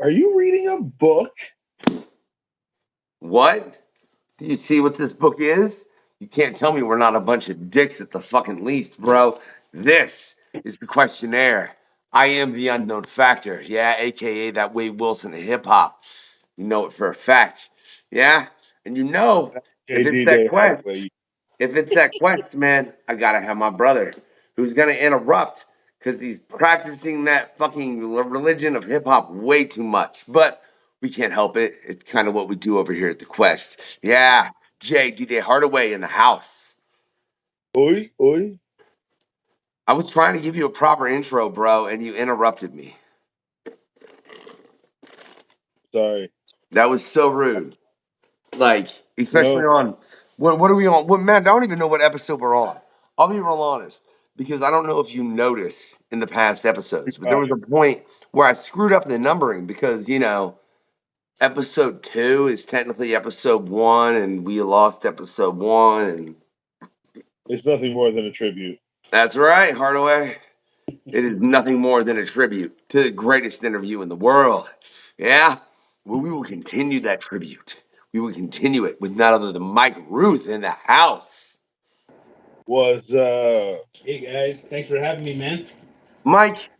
Are you reading a book? What? Do you see what this book is? You can't tell me we're not a bunch of dicks at the fucking least, bro. This is the questionnaire. I am the unknown factor. Yeah, aka that Wade Wilson of hip hop. You know it for a fact. Yeah? And you know, Jay if it's that D-Day quest, Hardaway. man, I gotta have my brother who's gonna interrupt because he's practicing that fucking religion of hip hop way too much. But we can't help it. It's kind of what we do over here at the Quest. Yeah, Jay D-Day Hardaway in the house. Oi, oi. I was trying to give you a proper intro, bro, and you interrupted me. Sorry. That was so rude. Like, especially No. on what are we on? What man? I don't even know what episode we're on. I'll be real honest because I don't know if you noticed in the past episodes, but there was a point where I screwed up the numbering because episode 2 is technically episode 1, and we lost episode 1, and It's nothing more than a tribute. that's right, Hardaway. It is nothing more than a tribute to the greatest interview in the world. Yeah, well, we will continue that tribute. We will continue it with none other than Mike Rooth in the house. Hey guys, thanks for having me, man. Mike,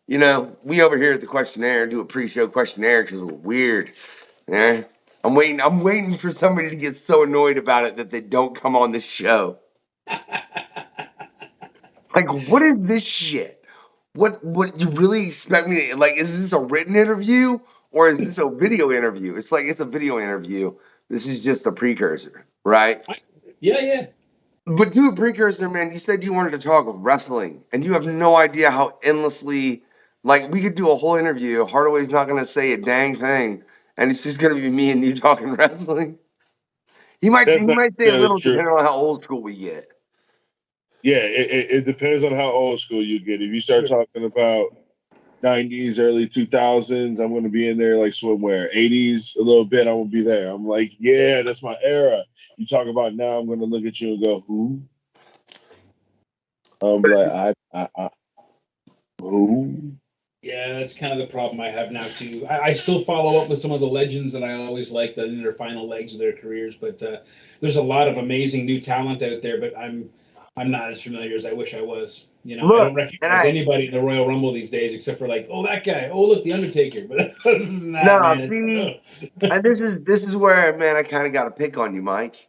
we over here at the questionnaire do a pre-show questionnaire because we're weird. Yeah, I'm waiting for somebody to get so annoyed about it that they don't come on the show. Like, what is this shit? What you really expect me to like? Is this a written interview or is this a video interview? It's like it's a video interview. This is just a precursor, right? Yeah. But to a precursor, man, you said you wanted to talk wrestling, and you have no idea how endlessly, like, we could do a whole interview. Hardaway's not going to say a dang thing, and it's just going to be me and you talking wrestling. He might say a little, true. depending on how old school we get. Yeah, it depends on how old school you get. If you start talking about 90s, early 2000s, I'm going to be in there like swimwear. 80s, a little bit, I won't be there. I'm like, yeah, that's my era. You talk about now, I'm going to look at you and go, who? I'm like, who? Yeah, that's kind of the problem I have now too. I still follow up with some of the legends that I always liked in their final legs of their careers, but there's a lot of amazing new talent out there. But I'm not as familiar as I wish I was. I don't recognize anybody in the Royal Rumble these days except for like, oh, that guy. Oh, look, the Undertaker. But other than that, and this is where, man, I kind of got to pick on you, Mike.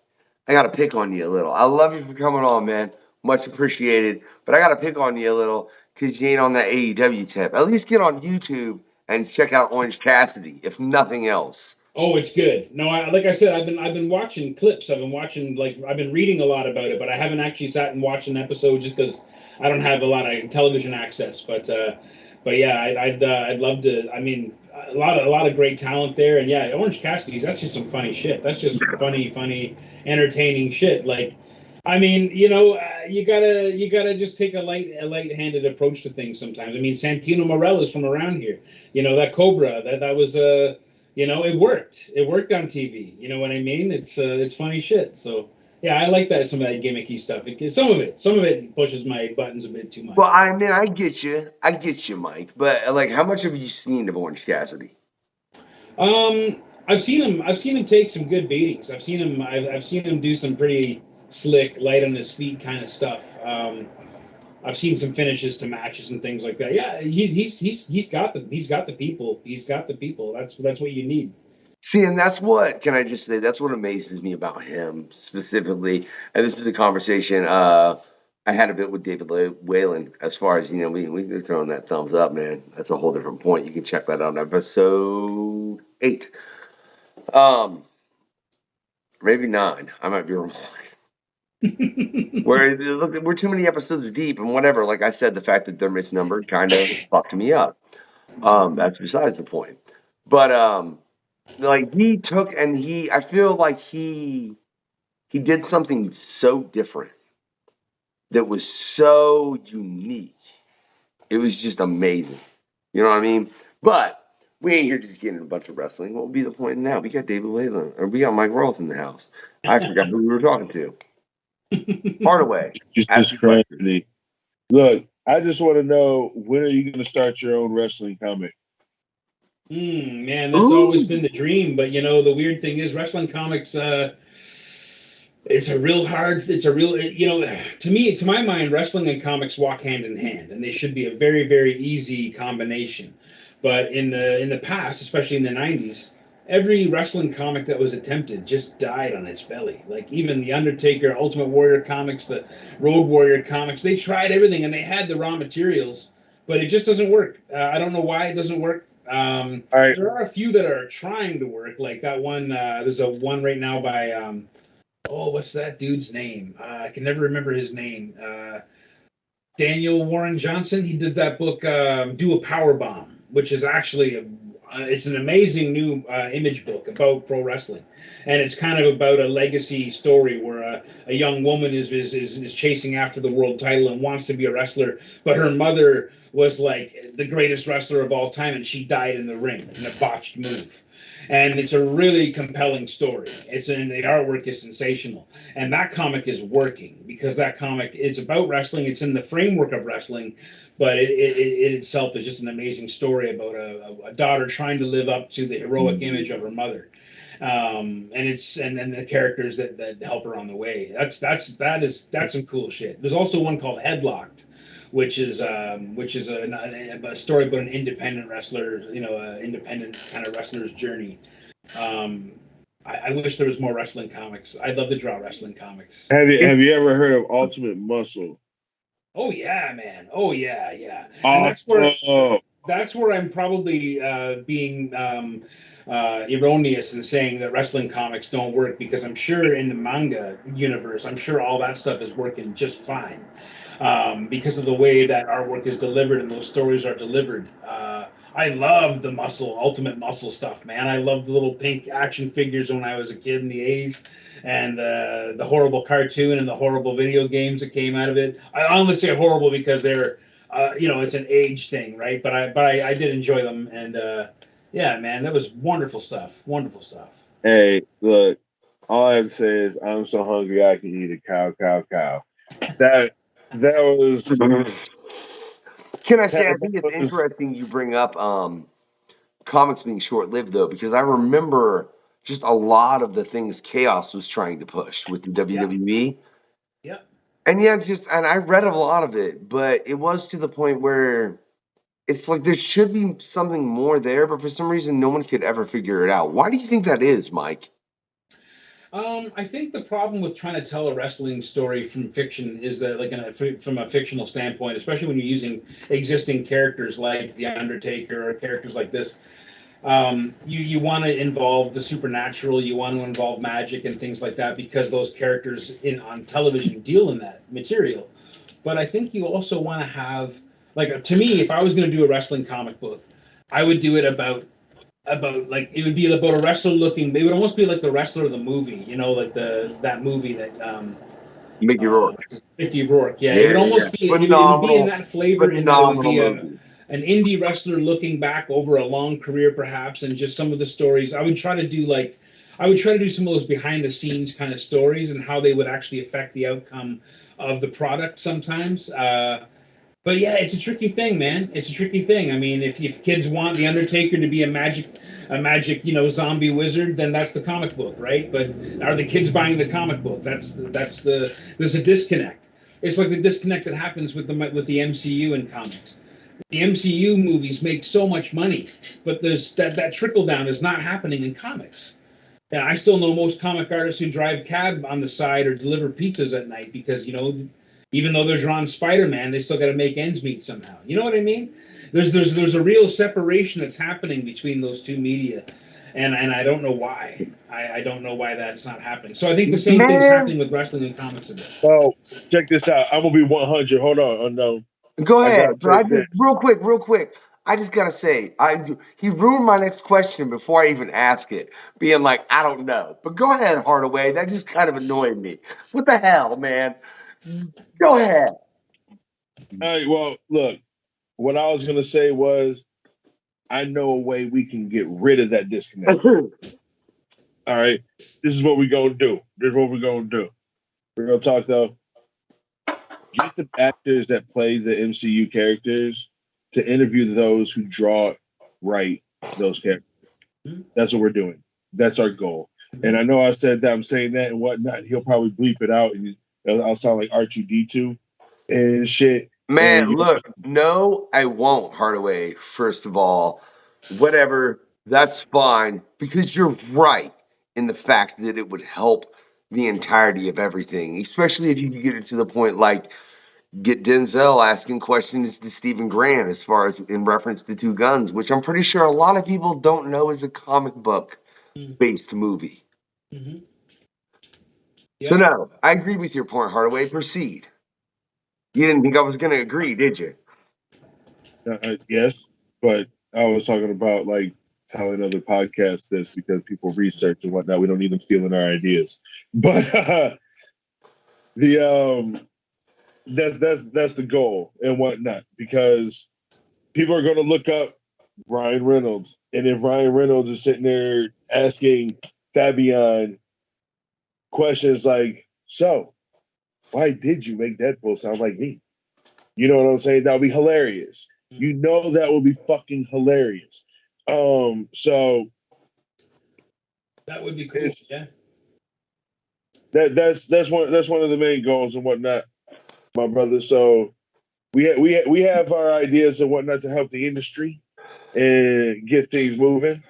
I got to pick on you a little. I love you for coming on, man. Much appreciated. But I got to pick on you a little because you ain't on that AEW tip. At least get on YouTube and check out Orange Cassidy, if nothing else. Oh, it's good. No, like I said, I've been watching clips. I've been reading a lot about it, but I haven't actually sat and watched an episode just because I don't have a lot of television access. But yeah, I'd love to. I mean, a lot of great talent there, and yeah, Orange Cassidy's that's just some funny shit. That's just funny, entertaining shit. Like, I mean, you gotta just take a light-handed approach to things sometimes. I mean, Santino Morella's from around here. That Cobra that was it worked. It worked on TV. You know what I mean? It's funny shit. So yeah, I like that some of that gimmicky stuff. Some of it pushes my buttons a bit too much. Well, I mean, I get you, Mike. But like, how much have you seen of Orange Cassidy? I've seen him take some good beatings. I've seen him do some pretty slick, light on his feet kind of stuff. I've seen some finishes to matches and things like that. Yeah, he's got the people. He's got the people. That's what you need. See, and that's what, can I just say, that's what amazes me about him specifically. And this is a conversation I had a bit with David Whalen as far as, we're throwing that thumbs up, man. That's a whole different point. You can check that out on episode 8. Maybe 9. I might be wrong. We're too many episodes deep and whatever. Like I said, the fact that they're misnumbered kind of fucked me up. That's besides the point. But like he took and I feel like he did something so different that was so unique. It was just amazing. You know what I mean? But we ain't here just getting a bunch of wrestling. What would be the point now? We got David Whalen, or we got Mike Rooth in the house. I forgot who we were talking to. Hardaway. Just crazy. Look, I just want to know, when are you going to start your own wrestling comic? Man, that's always been the dream. But the weird thing is, wrestling comics. It's a real, to me, to my mind, wrestling and comics walk hand in hand, and they should be a very, very easy combination. But in the past, especially in the '90s, every wrestling comic that was attempted just died on its belly. Like even the Undertaker, Ultimate Warrior comics, the Road Warrior comics, they tried everything and they had the raw materials, but it just doesn't work. I don't know why it doesn't work. All right. There are a few that are trying to work, like that one. There's a one right now by what's that dude's name? I can never remember his name. Daniel Warren Johnson. He did that book, Do a Power Bomb, which is actually it's an amazing new image book about pro wrestling, and it's kind of about a legacy story where a young woman is chasing after the world title and wants to be a wrestler, but her mother was like the greatest wrestler of all time, and she died in the ring in a botched move. And it's a really compelling story. The artwork is sensational, and that comic is working because that comic is about wrestling. It's in the framework of wrestling, but it itself is just an amazing story about a daughter trying to live up to the heroic image of her mother, and then the characters that help her on the way. That's some cool shit. There's also one called Headlocked, which is a story about an independent wrestler, independent kind of wrestler's journey. I wish there was more wrestling comics. I'd love to draw wrestling comics. Have you ever heard of Ultimate Muscle? Oh yeah, man. Oh yeah. Awesome. That's where I'm probably being erroneous in saying that wrestling comics don't work, because I'm sure in the manga universe, I'm sure all that stuff is working just fine. Because of the way that artwork is delivered and those stories are delivered. I love the Ultimate Muscle stuff, man. I loved the little pink action figures when I was a kid in the '80s, and the horrible cartoon and the horrible video games that came out of it. I only say horrible because they're, it's an age thing, right? But I did enjoy them, and yeah, man, that was wonderful stuff. Wonderful stuff. Hey, look, all I have to say is I'm so hungry I can eat a cow. That was. Can I say, I think it's interesting you bring up comics being short-lived, though, because I remember just a lot of the things Chaos was trying to push with the WWE. Yeah. And and I read a lot of it, but it was to the point where it's like there should be something more there, but for some reason no one could ever figure it out. Why do you think that is, Mike? I think the problem with trying to tell a wrestling story from fiction is that, like, from a fictional standpoint, especially when you're using existing characters like The Undertaker or characters like this, you want to involve the supernatural, you want to involve magic and things like that, because those characters on television deal in that material. But I think you also want to have, like, to me, if I was going to do a wrestling comic book, I would do it about like, it would be about a wrestler looking. It would almost be like the wrestler of the movie, like that movie that Mickey Rourke. Mickey Rourke, yeah. It would almost be. It would be in that flavor, and that it would be an indie wrestler looking back over a long career, perhaps, and just some of the stories. I would try to do some of those behind the scenes kind of stories and how they would actually affect the outcome of the product sometimes. But yeah, it's a tricky thing, man. It's a tricky thing. I mean, if kids want the Undertaker to be a magic, zombie wizard, then that's the comic book, right? But are the kids buying the comic book? There's a disconnect. It's like the disconnect that happens with the MCU and comics. The MCU movies make so much money, but there's that trickle down is not happening in comics. And I still know most comic artists who drive cab on the side or deliver pizzas at night because, even though they're drawing Spider-Man, they still got to make ends meet somehow. You know what I mean? There's a real separation that's happening between those two media, and I don't know why. I don't know why that's not happening. So I think the same thing's happening with wrestling and comics a bit. Well, check this out. I'm gonna be 100. Hold on, Unknown. Go ahead. But I just real quick. I just gotta say, he ruined my next question before I even ask it, being like, I don't know. But go ahead, Hardaway. That just kind of annoyed me. What the hell, man? Go ahead. All right. Well, look. What I was gonna say was, I know a way we can get rid of that disconnect. All right. This is what we're gonna do. We're gonna talk though. Get the actors that play the MCU characters to interview those who draw it right those characters. Mhm. That's what we're doing. That's our goal. And I know I said that I'm saying that and whatnot. He'll probably bleep it out, and I'll sound like R2D2 and shit. Man, And look, no, I won't, Hardaway. First of all, whatever, that's fine because you're right in the fact that it would help the entirety of everything, especially if you could get it to the point like get Denzel asking questions to Stephen Grant as far as in reference to Two Guns, which I'm pretty sure a lot of people don't know is a comic book based movie. Mm-hmm. So, Yeah. no, I agree with your point, Hardaway. Proceed. You didn't think I was going to agree, did you? yes, but I was talking about like telling other podcasts this because people research and whatnot. We don't need them stealing our ideas. But the that's the goal and whatnot, because people are going to look up Ryan Reynolds, and if Ryan Reynolds is sitting there asking Fabian questions like, "So, why did you make Deadpool sound like me?" You know what I'm saying? That would be hilarious. You know that would be fucking hilarious. So that would be cool. Yeah. That's one of the main goals and whatnot, my brother. So we have our ideas and whatnot to help the industry and get things moving,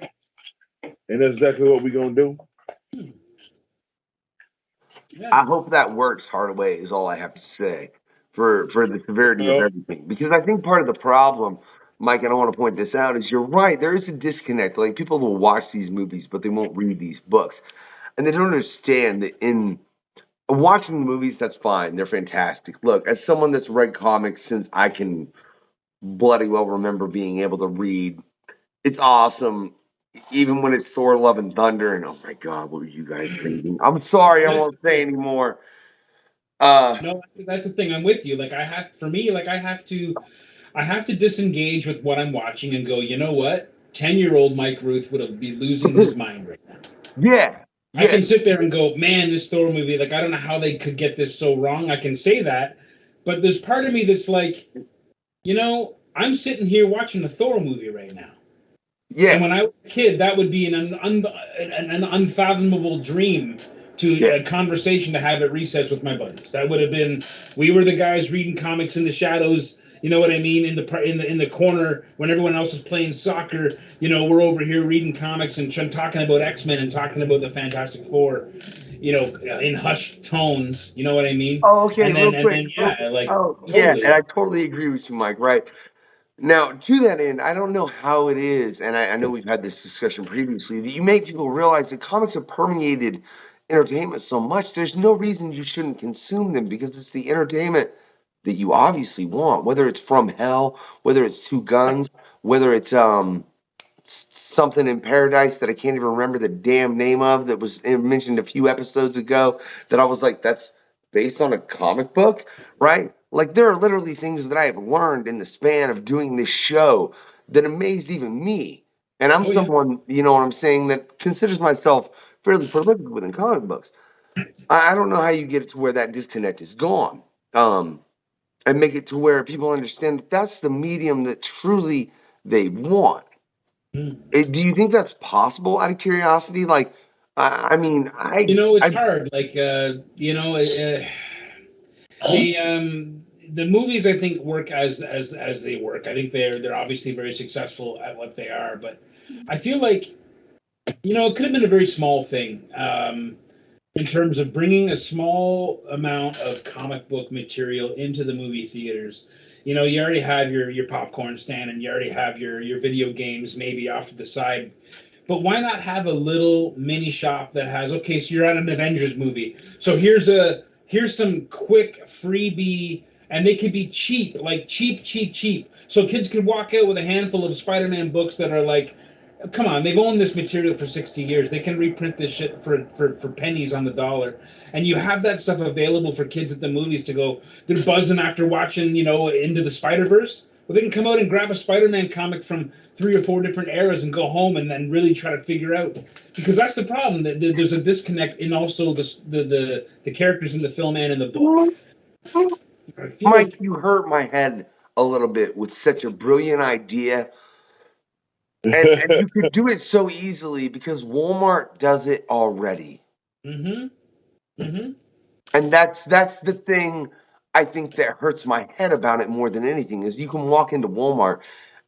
and that's exactly what we're gonna do. Yeah. I hope that works, Hardaway, is all I have to say for the severity of everything. Because I think part of the problem, Mike, and I want to point this out, is you're right. There is a disconnect. Like, people will watch these movies, but they won't read these books. And they don't understand that in watching the movies, that's fine. They're fantastic. Look, as someone that's read comics since I can bloody well remember being able to read, it's awesome. Even when it's Thor: Love and Thunder, and oh my God, what were you guys thinking? I'm sorry, I won't say anymore. No, that's the thing. I'm with you. Like I have to disengage with what I'm watching and go, you know what? 10-year-old Mike Rooth would be losing his mind right now. Yeah. I can sit there and go, man, this Thor movie, like, I don't know how they could get this so wrong. I can say that. But there's part of me that's like, you know, I'm sitting here watching a Thor movie right now. Yeah. And when I was a kid, that would be an unfathomable dream to a conversation to have at recess with my buddies. That would have been, we were the guys reading comics in the shadows. You know what I mean? In the corner when everyone else is playing soccer, you know, we're over here reading comics and talking about X-Men and talking about the Fantastic Four, you know, in hushed tones. You know what I mean? Oh, okay. And then, yeah, and I totally agree with you, Mike. Right. Now, to that end, I don't know how it is, and I know we've had this discussion previously, that you make people realize that comics have permeated entertainment so much, there's no reason you shouldn't consume them because it's the entertainment that you obviously want, whether it's From Hell, whether it's Two Guns, whether it's something in Paradise that I can't even remember the damn name of that was mentioned a few episodes ago that I was like, that's based on a comic book, right? Like, there are literally things that I have learned in the span of doing this show that amazed even me. And I'm someone, you know what I'm saying, that considers myself fairly prolific within comic books. I don't know how you get it to where that disconnect is gone. And make it to where people understand that that's the medium that truly they want. Do you think that's possible out of curiosity? Like, I mean, you know, it's hard. Like, you know, the movies I think work as they work. I think they're obviously very successful at what they are, but I feel like, you know, it could have been a very small thing in terms of bringing a small amount of comic book material into the movie theaters. You know, you already have your popcorn stand and you already have your video games maybe off to the side. But why not have a little mini shop that has, okay, so you're at an Avengers movie. So here's some quick freebie, and they could be cheap, like cheap. So kids could walk out with a handful of Spider-Man books that are like, come on, they've owned this material for 60 years. They can reprint this shit for pennies on the dollar. And you have that stuff available for kids at the movies to go, they're buzzing after watching, you know, Into the Spider-Verse. Well, they can come out and grab a Spider-Man comic from 3 or 4 different eras and go home and then really try to figure out. Because that's the problem. There's a disconnect in also the characters in the film and in the book. Mike, you hurt my head a little bit with such a brilliant idea. and you could do it so easily because Walmart does it already. Mm-hmm. Mm-hmm. And that's the thing I think that hurts my head about it more than anything is you can walk into Walmart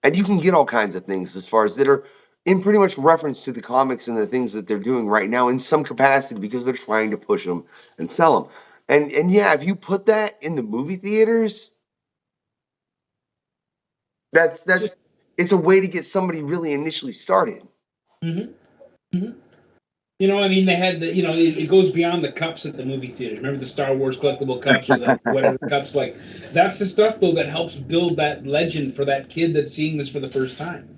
and you can get all kinds of things as far as that are in pretty much reference to the comics and the things that they're doing right now in some capacity because they're trying to push them and sell them. And yeah, if you put that in the movie theaters, that's it's a way to get somebody really initially started. Mm-hmm. Mm-hmm. You know, I mean, they had the, you know, it goes beyond the cups at the movie theaters. Remember the Star Wars collectible cups or the whatever cups? Like, that's the stuff, though, that helps build that legend for that kid that's seeing this for the first time.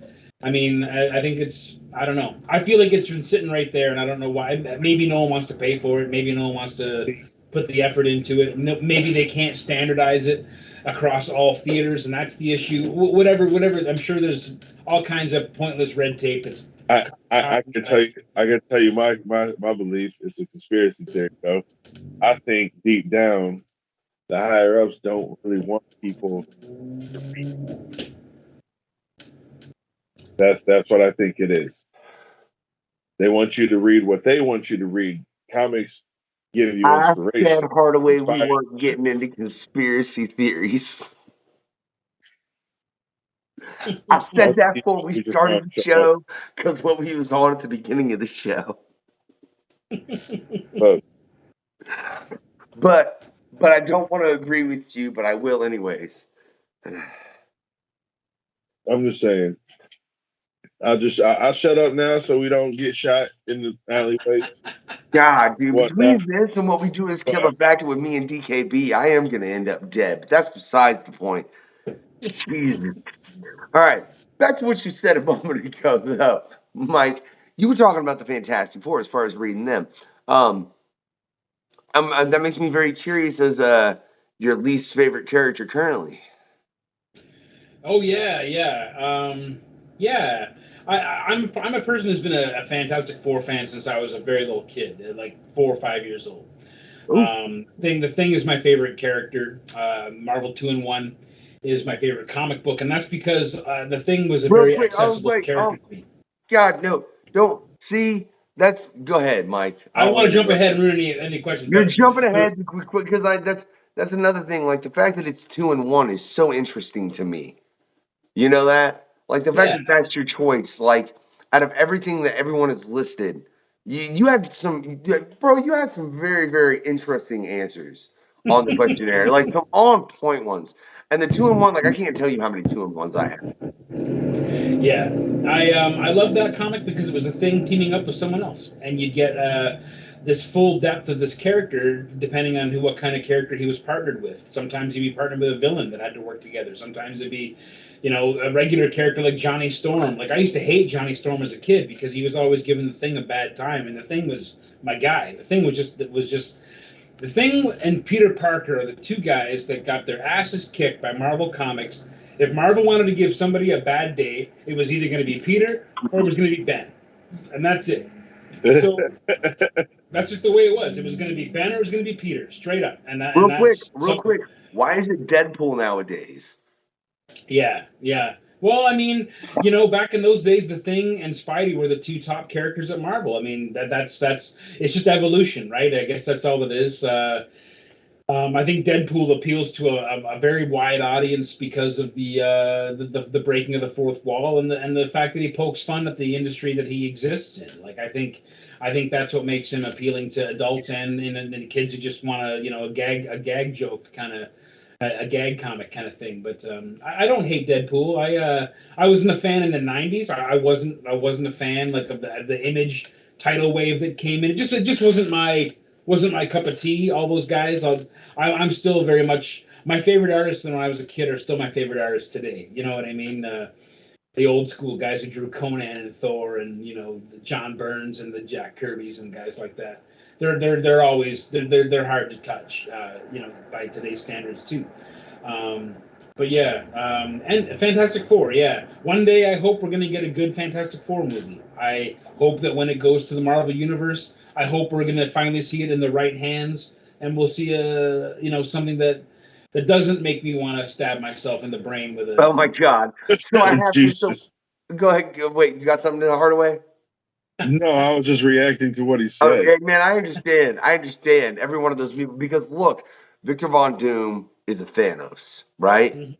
I mean, I think it's, I don't know. I feel like it's been sitting right there, and I don't know why. Maybe no one wants to pay for it. Maybe no one wants to put the effort into it. Maybe they can't standardize it across all theaters, and that's the issue. Whatever. I'm sure there's all kinds of pointless red tape that's I can tell you my belief is a conspiracy theory though. I think deep down the higher ups don't really want people to read. That's what I think it is. They want you to read what they want you to read. Comics give you I said, inspiration. Hardaway, we weren't getting into conspiracy theories. I said that before we started the show because what we was on at the beginning of the show. But I don't want to agree with you, but I will anyways. I'm just saying. I'll shut up now so we don't get shot in the alleyways. God, dude, between this and what we do is Killer Factor with me and DKB, I am going to end up dead. But that's besides the point. Jesus. All right, back to what you said a moment ago, though, Mike. You were talking about the Fantastic Four as far as reading them. That makes me very curious as your least favorite character currently. Oh yeah. I'm a person who's been a Fantastic Four fan since I was a very little kid, like 4 or 5 years old. The Thing is my favorite character. Marvel 2-in-1 is my favorite comic book, and that's because the Thing was a very accessible character to me. God, no, don't see. Go ahead, Mike. I don't want to jump ahead and ruin any questions. You're jumping ahead because that's another thing. Like the fact that it's 2-in-1 is so interesting to me. You know that? Like the fact that that's your choice. Like out of everything that everyone has listed, you had some, bro. You had some very very interesting answers on the questionnaire. Like some on point ones. And the 2-in-1, like I can't tell you how many 2-in-1s I have. Yeah, I love that comic because it was a Thing teaming up with someone else, and you'd get this full depth of this character depending on what kind of character he was partnered with. Sometimes he'd be partnered with a villain that had to work together. Sometimes it'd be, a regular character like Johnny Storm. Like I used to hate Johnny Storm as a kid because he was always giving the Thing a bad time, and the Thing was my guy. The Thing was just the Thing and Peter Parker are the two guys that got their asses kicked by Marvel Comics. If Marvel wanted to give somebody a bad day, it was either going to be Peter or it was going to be Ben. And that's it. So that's just the way it was. It was going to be Ben or it was going to be Peter, straight up. Real quick. Why is it Deadpool nowadays? Yeah. Well, I mean, back in those days, the Thing and Spidey were the two top characters at Marvel. I mean, that's it's just evolution, right? I guess that's all it is. I think Deadpool appeals to a very wide audience because of the breaking of the fourth wall and the fact that he pokes fun at the industry that he exists in. Like I think that's what makes him appealing to adults and kids who just want a gag joke kind of. A gag comic kind of thing, but I don't hate Deadpool. I wasn't a fan in the '90s. I wasn't a fan like of the Image tidal wave that came in. It just wasn't my cup of tea. All those guys. I'm still very much my favorite artists when I was a kid are still my favorite artists today. You know what I mean? The old school guys who drew Conan and Thor and the John Burns and the Jack Kirbys and guys like that. They're always hard to touch, by today's standards too. But yeah, and Fantastic Four, yeah. One day I hope we're gonna get a good Fantastic Four movie. I hope that when it goes to the Marvel Universe, I hope we're gonna finally see it in the right hands, and we'll see something that doesn't make me want to stab myself in the brain with a. Oh my God! So I have Go ahead. Wait, you got something to Hardaway? No, I was just reacting to what he said. Okay, man, I understand. I understand every one of those people because look, Victor Von Doom is a Thanos, right? Mm-hmm.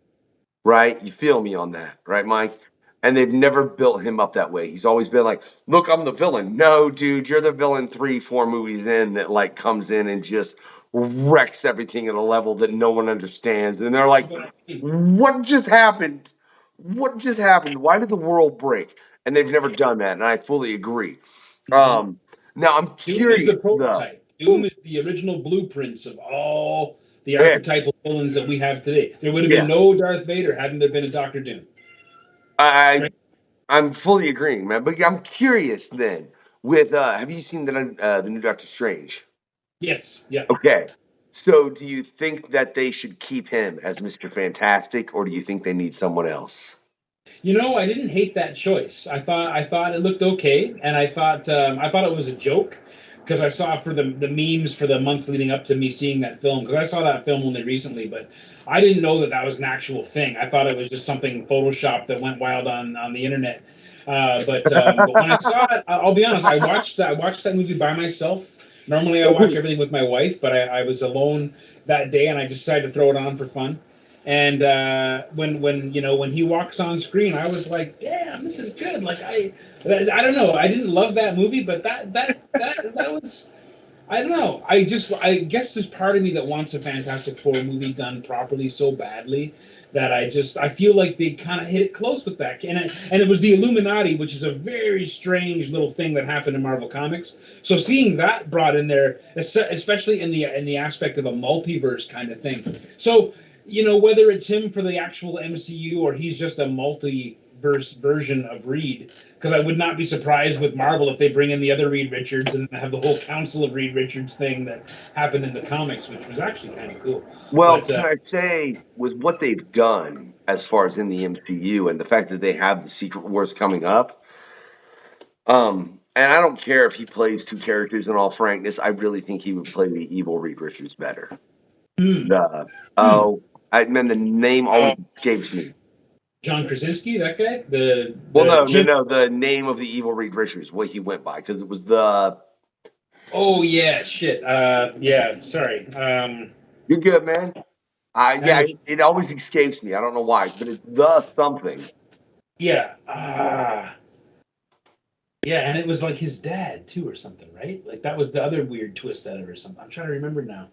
Right? You feel me on that, right, Mike? And they've never built him up that way. He's always been like, look, I'm the villain. No, dude, you're the villain 3-4 movies in that like comes in and just wrecks everything at a level that no one understands. And they're like, what just happened? What just happened? Why did the world break? And they've never done that, and I fully agree. Now I'm curious. Doom is the prototype. Doom is the original blueprints of all the archetypal villains that we have today. There would have been no Darth Vader hadn't there been a Doctor Doom. I'm fully agreeing, man. But I'm curious then. With have you seen the new Doctor Strange? Yes. Yeah. Okay. So do you think that they should keep him as Mr. Fantastic, or do you think they need someone else? You know, I didn't hate that choice. I thought it looked okay, and I thought it was a joke because I saw for the memes for the months leading up to me seeing that film, because I saw that film only recently, but I didn't know that was an actual thing. I thought it was just something Photoshop that went wild on the internet. But when I saw it, I'll be honest, I watched that movie by myself. Normally I watch everything with my wife, but I was alone that day, and I just decided to throw it on for fun. And when he walks on screen, I was like, "Damn, this is good!" Like I don't know, I didn't love that movie, but that was, I don't know. I guess there's part of me that wants a Fantastic Four movie done properly so badly that I feel like they kind of hit it close with that. And it was the Illuminati, which is a very strange little thing that happened in Marvel Comics. So seeing that brought in there, especially in the aspect of a multiverse kind of thing. So, whether it's him for the actual MCU or he's just a multiverse version of Reed, because I would not be surprised with Marvel if they bring in the other Reed Richards and have the whole Council of Reed Richards thing that happened in the comics, which was actually kind of cool. Well, can I say, with what they've done as far as in the MCU and the fact that they have the Secret Wars coming up, and I don't care if he plays two characters, in all frankness, I really think he would play the evil Reed Richards better. The name always escapes me. John Krasinski, that guy? No, the name of the evil Reed Richards, what he went by, because it was the... Oh, yeah, shit. Yeah, sorry. You're good, man. It always escapes me. I don't know why, but it's the something. Yeah. Yeah, and it was like his dad, too, or something, right? Like, that was the other weird twist at it or something. I'm trying to remember now.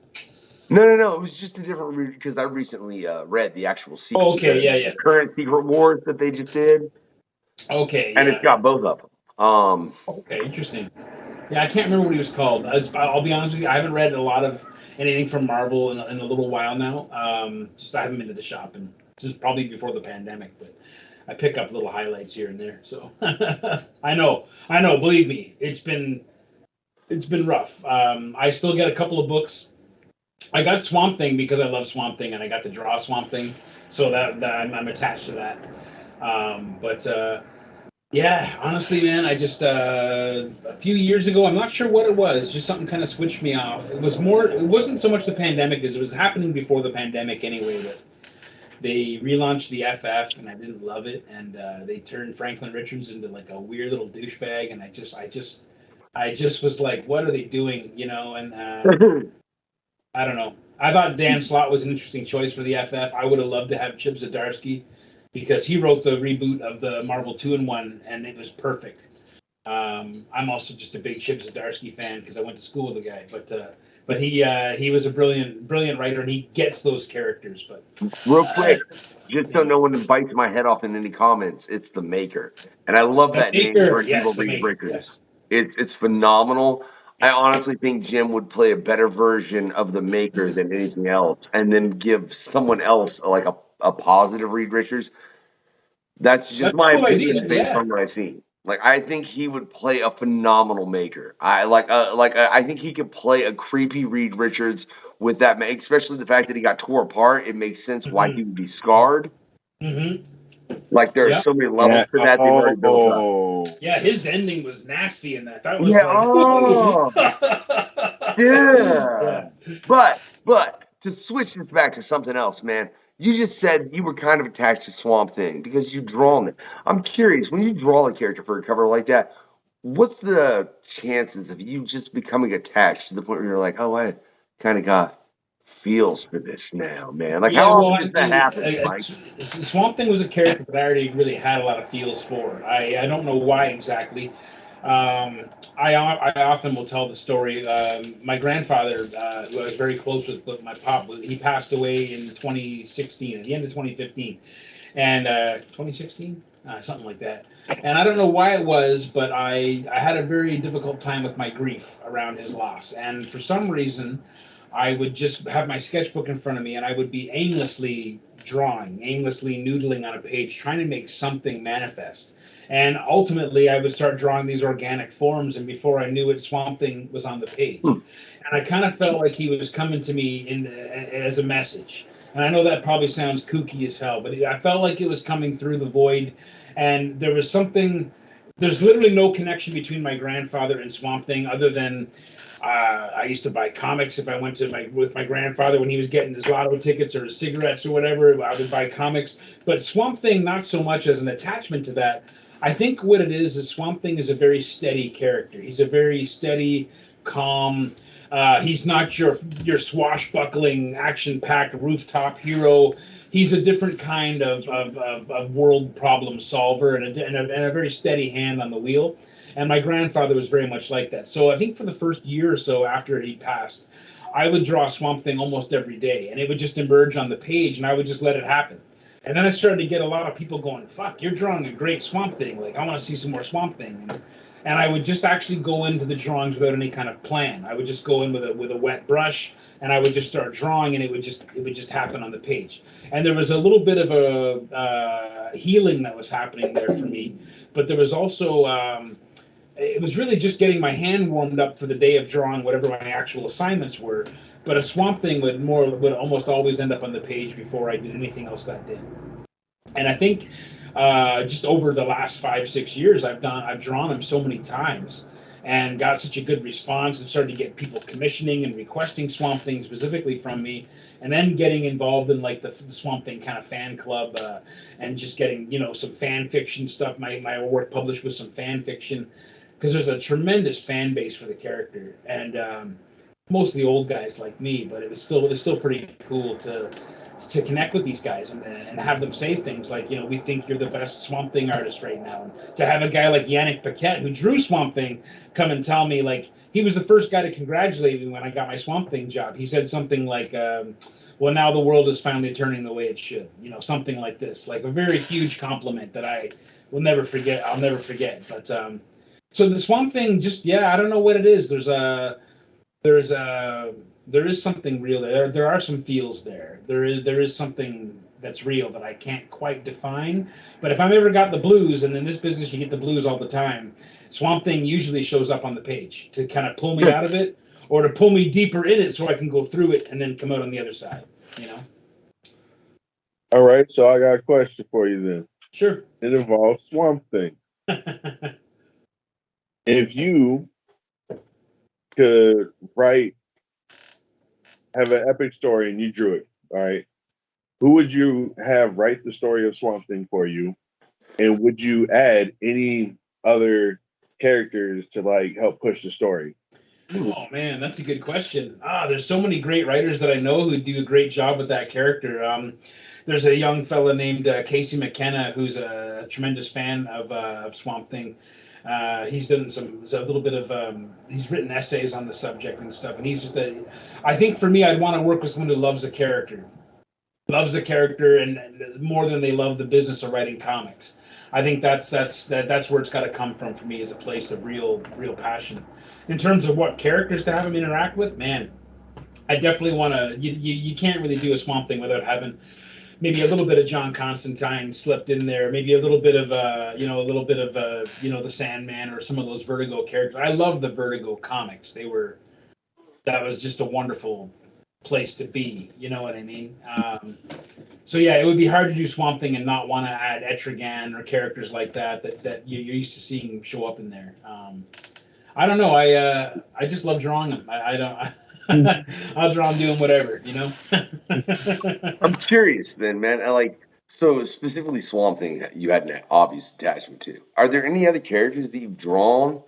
No. It was just a different read because I recently read the actual sequel. Oh, okay, yeah. Current Secret Wars that they just did. Okay, and it's got both of them. Okay, interesting. Yeah, I can't remember what he was called. I'll be honest with you, I haven't read a lot of anything from Marvel in a little while now. Just I haven't been to the shop, and this is probably before the pandemic, but I pick up little highlights here and there. So I know. Believe me, it's been rough. I still get a couple of books. I got Swamp Thing because I love Swamp Thing, and I got to draw Swamp Thing, so that I'm attached to that. Yeah, honestly, man, I just a few years ago, I'm not sure what it was, just something kind of switched me off. It wasn't so much the pandemic as it was happening before the pandemic anyway. That they relaunched the FF, and I didn't love it, and they turned Franklin Richards into like a weird little douchebag, and I just was like, what are they doing, And I don't know. I thought Dan Slott was an interesting choice for the FF. I would have loved to have Chip Zdarsky, because he wrote the reboot of the Marvel 2-in-1, and it was perfect. I'm also just a big Chip Zdarsky fan because I went to school with the guy. But he was a brilliant writer, and he gets those characters. But real quick, just so no one bites my head off in any comments, it's the Maker, and I love that name for Evil Reed Richards. Yes. It's phenomenal. I honestly think Jim would play a better version of the Maker than anything else, and then give someone else like a positive Reed Richards. That's just my opinion based on what I've seen. Like, I think he would play a phenomenal Maker. I think he could play a creepy Reed Richards with that, especially the fact that he got tore apart. It makes sense why he would be scarred. Mm-hmm. Like, there are so many levels to that they've already built up. Yeah, his ending was nasty in that. That was But to switch this back to something else, man, You just said you were kind of attached to Swamp Thing because you've drawn it. I'm curious, when you draw a character for a cover like that, what's the chances of you just becoming attached to the point where you're like, oh, I kind of got feels for this now, man? Like, Yeah, how well, often does that happen? Like, Swamp Thing was a character that I already really had a lot of feels for. I don't know why exactly. I often will tell the story. My grandfather, who I was very close with my pop, he passed away in 2016, at the end of 2015, and 2016, something like that. And I don't know why it was, but I had a very difficult time with my grief around his loss. And for some reason, I would just have my sketchbook in front of me, and I would be aimlessly drawing, aimlessly noodling on a page, trying to make something manifest. And ultimately, I would start drawing these organic forms, and before I knew it, Swamp Thing was on the page. And I kind of felt like he was coming to me as a message. And I know that probably sounds kooky as hell, but I felt like it was coming through the void, and there was something. There's literally no connection between my grandfather and Swamp Thing, other than I used to buy comics if I went to with my grandfather when he was getting his lotto tickets or his cigarettes or whatever. I would buy comics, but Swamp Thing not so much as an attachment to that. I think what it is Swamp Thing is a very steady character. He's a very steady, calm. He's not your swashbuckling, action-packed rooftop hero. He's a different kind of world problem solver and a very steady hand on the wheel. And my grandfather was very much like that. So I think for the first year or so after he passed, I would draw Swamp Thing almost every day, and it would just emerge on the page, and I would just let it happen. And then I started to get a lot of people going, fuck, you're drawing a great Swamp Thing. Like, I want to see some more Swamp Thing. And I would just actually go into the drawings without any kind of plan. I would just go in with a wet brush, and I would just start drawing, and it would just happen on the page. And there was a little bit of a healing that was happening there for me, but there was also it was really just getting my hand warmed up for the day of drawing whatever my actual assignments were. But a Swamp Thing would almost always end up on the page before I did anything else that day. And I think just over the last 5-6 years, I've drawn him so many times and got such a good response, and started to get people commissioning and requesting Swamp Thing specifically from me, and then getting involved in like the Swamp Thing kind of fan club, and just getting some fan fiction stuff, my work published with some fan fiction, because there's a tremendous fan base for the character, and mostly old guys like me, but it was still pretty cool to connect with these guys and have them say things like, we think you're the best Swamp Thing artist right now. And to have a guy like Yannick Paquette, who drew Swamp Thing, come and tell me, like, he was the first guy to congratulate me when I got my Swamp Thing job. He said something like, well, now the world is finally turning the way it should, something like this, like a very huge compliment that I will never forget. I'll never forget. But so the Swamp Thing, just, I don't know what it is. There is something real there. There are some feels there. There is something that's real that I can't quite define. But if I've ever got the blues, and in this business you get the blues all the time, Swamp Thing usually shows up on the page to kind of pull me out of it, or to pull me deeper in it so I can go through it and then come out on the other side. All right, so I got a question for you then. Sure. It involves Swamp Thing. If you could have an epic story and you drew it, all right, who would you have write the story of Swamp Thing for you? And would you add any other characters to like help push the story? Oh man, that's a good question. There's so many great writers that I know who do a great job with that character. There's a young fella named Casey McKenna who's a tremendous fan of Swamp Thing. He's done a little bit of he's written essays on the subject and stuff, and he's just I think for me, I'd want to work with someone who loves the character, and more than they love the business of writing comics. I think that's where it's got to come from for me, as a place of real passion. In terms of what characters to have him interact with, man, I definitely want to. You can't really do a Swamp Thing without having maybe a little bit of John Constantine slipped in there, maybe a little bit of the Sandman or some of those Vertigo characters. I love the Vertigo comics. That was just a wonderful place to be. You know what I mean? So yeah, it would be hard to do Swamp Thing and not want to add Etrigan or characters like that you're used to seeing show up in there. I don't know. I just love drawing them. I don't. I'll draw him doing whatever, you know. I'm curious then, man. So specifically Swamp Thing, you had an obvious attachment to. Are there any other characters that you've drawn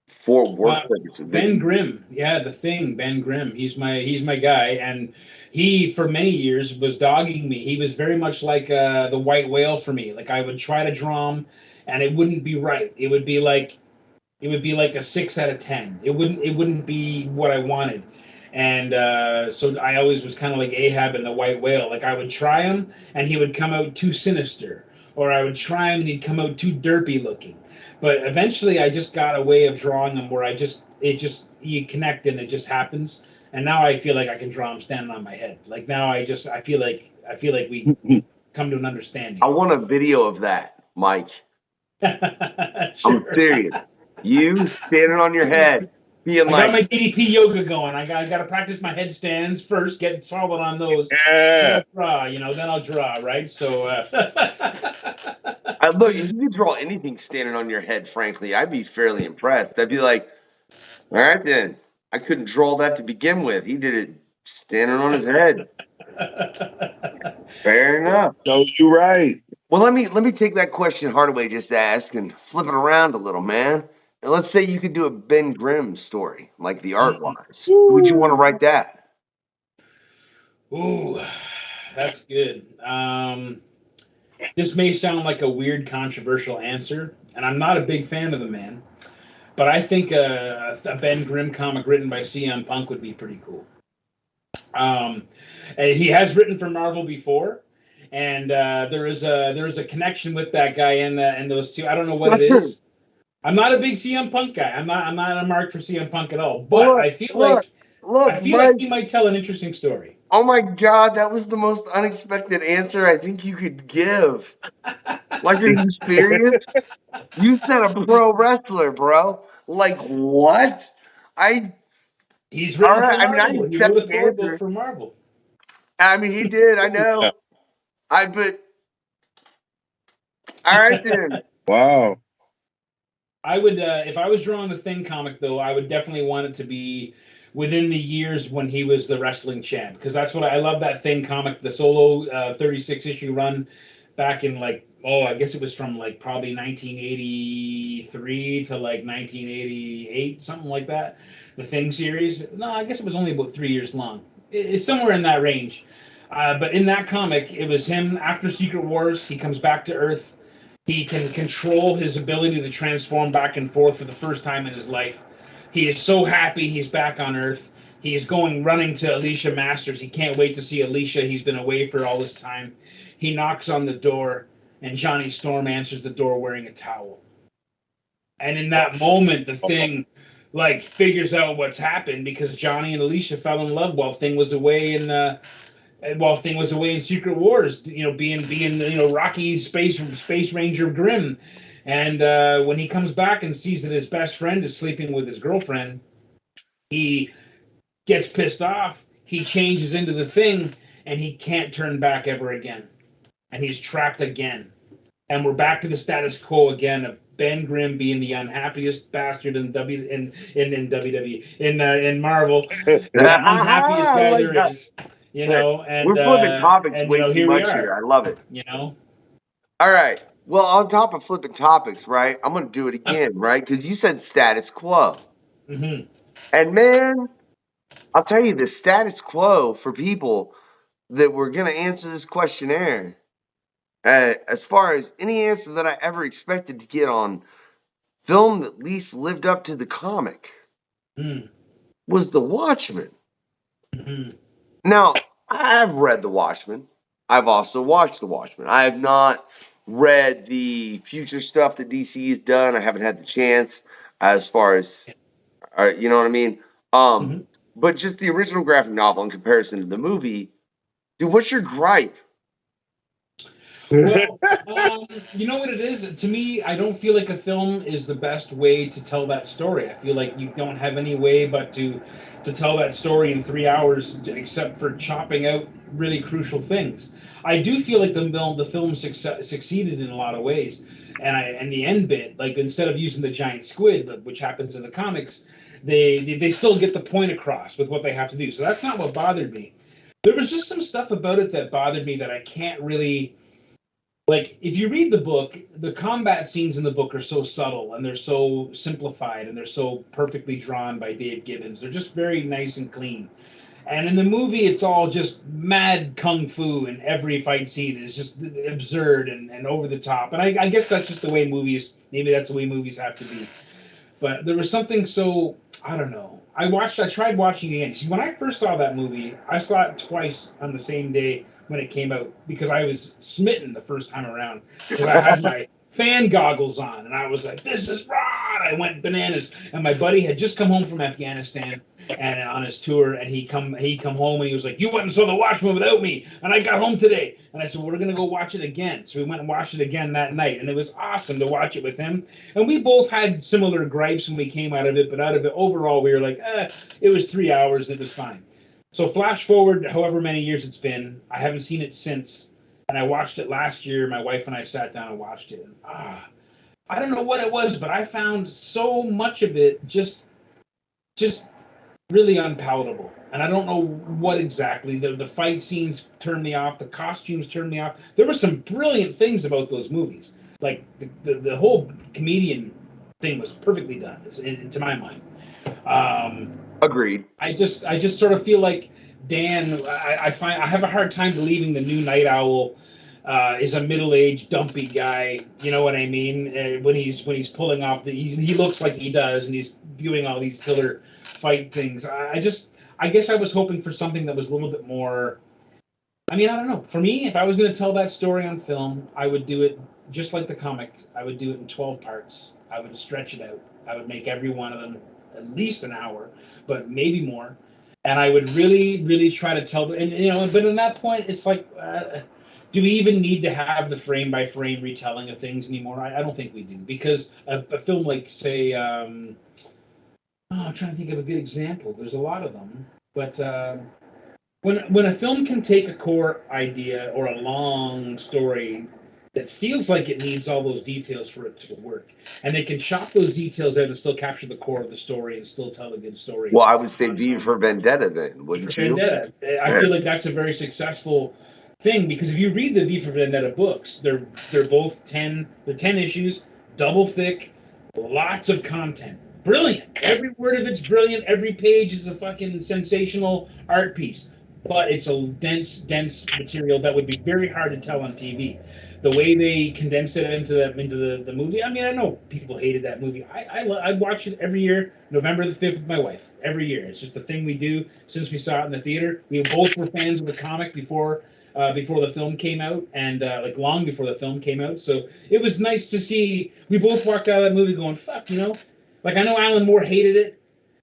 for work purposes? Ben Grimm, yeah, the Thing, Ben Grimm. He's my guy, and he for many years was dogging me. He was very much like the White Whale for me. Like I would try to draw him, and it wouldn't be right. It would be like a 6 out of 10. It wouldn't be what I wanted. And so I always was kind of like Ahab and the White Whale. Like I would try him and he would come out too sinister, or I would try him and he'd come out too derpy looking. But eventually I just got a way of drawing him where you connect and it just happens. And now I feel like I can draw him standing on my head. Like now I feel like we come to an understanding. I want a video of that, Mike. Sure. I'm serious. You standing on your head, being I got my DDP yoga going. I got to practice my headstands first, get solid on those. Yeah. Then I'll draw, right? So, look, if you could draw anything standing on your head, frankly, I'd be fairly impressed. I'd be like, all right, then. I couldn't draw that to begin with. He did it standing on his head. Fair enough. So you're right. Well, let me take that question Hardaway just asked and flip it around a little, man. And let's say you could do a Ben Grimm story, like the art wise. Who would you want to write that? Ooh, that's good. This may sound like a weird, controversial answer, and I'm not a big fan of the man, but I think a Ben Grimm comic written by CM Punk would be pretty cool. He has written for Marvel before, and there is a connection with that guy and those two. I don't know what it is. I'm not a big CM Punk guy. I'm not a mark for CM Punk at all. But I feel like he might tell an interesting story. Oh my God, that was the most unexpected answer I think you could give. Like, are you serious? You said a pro wrestler, bro. Like what? He's written for Marvel. I mean, I accept the answer for Marvel. I mean, he did. I know. All right then. Wow. I would, if I was drawing the Thing comic, though, I would definitely want it to be within the years when he was the wrestling champ, because that's what I love. That Thing comic, the solo 36-issue run back in I guess it was from probably 1983 to 1988, something like that. The Thing series. No, I guess it was only about 3 years long. It's somewhere in that range. But in that comic, it was him after Secret Wars. He comes back to Earth. He can control his ability to transform back and forth for the first time in his life. He is so happy he's back on Earth. He is running to Alicia Masters. He can't wait to see Alicia. He's been away for all this time. He knocks on the door, and Johnny Storm answers the door wearing a towel. And in that moment, the Thing figures out what's happened, because Johnny and Alicia fell in love while Thing was away in Secret Wars, being Rocky Space Ranger Grimm. And when he comes back and sees that his best friend is sleeping with his girlfriend, he gets pissed off. He changes into the Thing, and he can't turn back ever again. And he's trapped again. And we're back to the status quo again of Ben Grimm being the unhappiest bastard in Marvel, the unhappiest guy there is. And we're flipping topics way too much here. I love it. All right. Well, on top of flipping topics, right? I'm gonna do it again, right? Because you said status quo. Mm-hmm. And man, I'll tell you, the status quo for people that were gonna answer this questionnaire, as far as any answer that I ever expected to get on film that least lived up to the comic, was The Watchmen. Mm-hmm. Now, I've read The Watchmen. I've also watched The Watchmen. I have not read the future stuff that DC has done. I haven't had the chance as far as, you know what I mean? But just the original graphic novel in comparison to the movie, dude, what's your gripe? Well, you know what it is? To me, I don't feel like a film is the best way to tell that story. I feel like you don't have any way but to tell that story in 3 hours, except for chopping out really crucial things. I do feel like the film succeeded in a lot of ways, and the end bit, like instead of using the giant squid, which happens in the comics, they still get the point across with what they have to do. So that's not what bothered me. There was just some stuff about it that bothered me that I can't really. Like, if you read the book, the combat scenes in the book are so subtle and they're so simplified and they're so perfectly drawn by Dave Gibbons. They're just very nice and clean. And in the movie, it's all just mad kung fu, and every fight scene is just absurd and over the top. And I guess that's just the way maybe that's the way movies have to be. But there was something so, I don't know. I tried watching it again. See, when I first saw that movie, I saw it twice on the same day when it came out, because I was smitten the first time around. Because I had my fan goggles on, and I was like, "This is rad!" I went bananas. And my buddy had just come home from Afghanistan and on his tour, and he'd come home and he was like, "You went and saw The Watchmen without me, and I got home today." And I said, "Well, we're gonna go watch it again." So we went and watched it again that night, and it was awesome to watch it with him. And we both had similar gripes when we came out of it, but out of it overall, we were like, it was 3 hours, and it was fine. So flash forward however many years it's been, I haven't seen it since, and I watched it last year. My wife and I sat down and watched it. And, I don't know what it was, but I found so much of it just really unpalatable. And I don't know what exactly. The fight scenes turned me off. The costumes turned me off. There were some brilliant things about those movies. Like the whole comedian thing was perfectly done, to my mind. Agreed. I just sort of feel like Dan. I have a hard time believing the new Night Owl is a middle-aged dumpy guy. You know what I mean? When he's pulling off he looks like he does, and he's doing all these killer fight things. I guess I was hoping for something that was a little bit more. I mean, I don't know. For me, if I was going to tell that story on film, I would do it just like the comic. I would do it in 12 parts. I would stretch it out. I would make every one of them at least an hour, but maybe more. And I would really, really try to tell. And but in that point, it's like, do we even need to have the frame by frame retelling of things anymore? I don't think we do, because a film like, say, I'm trying to think of a good example. There's a lot of them, but when a film can take a core idea or a long story that feels like it needs all those details for it to work, and they can chop those details out and still capture the core of the story and still tell a good story. Well, I would say V for Vendetta then, wouldn't you? Vendetta. I feel like that's a very successful thing, because if you read the V for Vendetta books, they're both 10 issues, double thick, lots of content. Brilliant. Every word of it's brilliant. Every page is a fucking sensational art piece. But it's a dense material that would be very hard to tell on TV. The way they condensed it into the movie. I mean, I know people hated that movie. I watch it every year, November the 5th with my wife. Every year. It's just a thing we do since we saw it in the theater. We both were fans of the comic before the film came out, and like long before the film came out. So it was nice to see. We both walked out of that movie going, fuck, Like, I know Alan Moore hated it,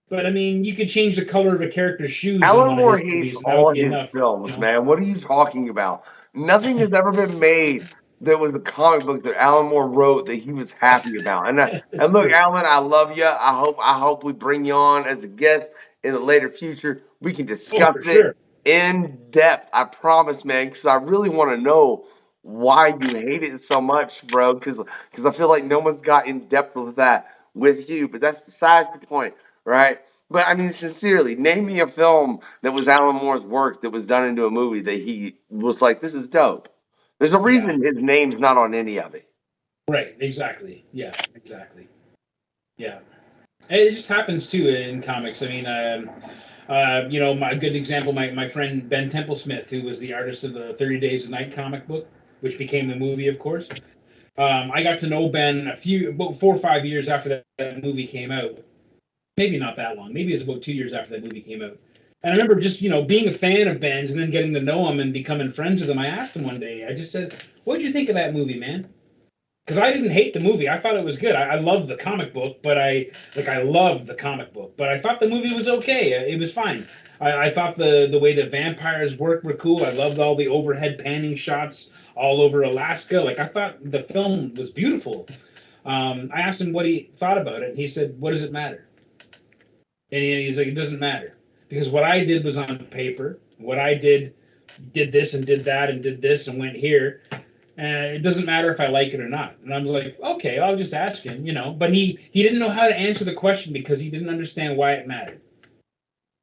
but I mean, you could change the color of a character's shoes. Alan Moore hates all his films, man. What are you talking about? Nothing has ever been made that was a comic book that Alan Moore wrote that he was happy about. And look, Alan, I love you. I hope we bring you on as a guest in the later future. We can discuss it in depth. I promise, man, because I really want to know why you hate it so much, bro. Because I feel like no one's got in depth with that with you. But that's besides the point, right? But I mean, sincerely, name me a film that was Alan Moore's work that was done into a movie that he was like, this is dope. There's a reason his name's not on any of it. Right, exactly. Yeah, exactly. Yeah. It just happens, too, in comics. I mean, my good example, my friend Ben Templesmith, who was the artist of the 30 Days of Night comic book, which became the movie, of course. I got to know Ben about 4 or 5 years after that movie came out. Maybe not that long. Maybe it was about 2 years after that movie came out. And I remember just, being a fan of Ben's and then getting to know him and becoming friends with him. I asked him one day, I just said, what'd you think of that movie, man? Because I didn't hate the movie. I thought it was good. I loved the comic book, but I loved the comic book. But I thought the movie was okay. It was fine. I thought the way the vampires worked were cool. I loved all the overhead panning shots all over Alaska. Like, I thought the film was beautiful. I asked him what he thought about it, and he said, what does it matter? And he's like, it doesn't matter. Because what I did was on paper. What I did did this and did that and did this and went here. It doesn't matter if I like it or not. And I'm like, okay, I'll just ask him, you know. But he didn't know how to answer the question because he didn't understand why it mattered.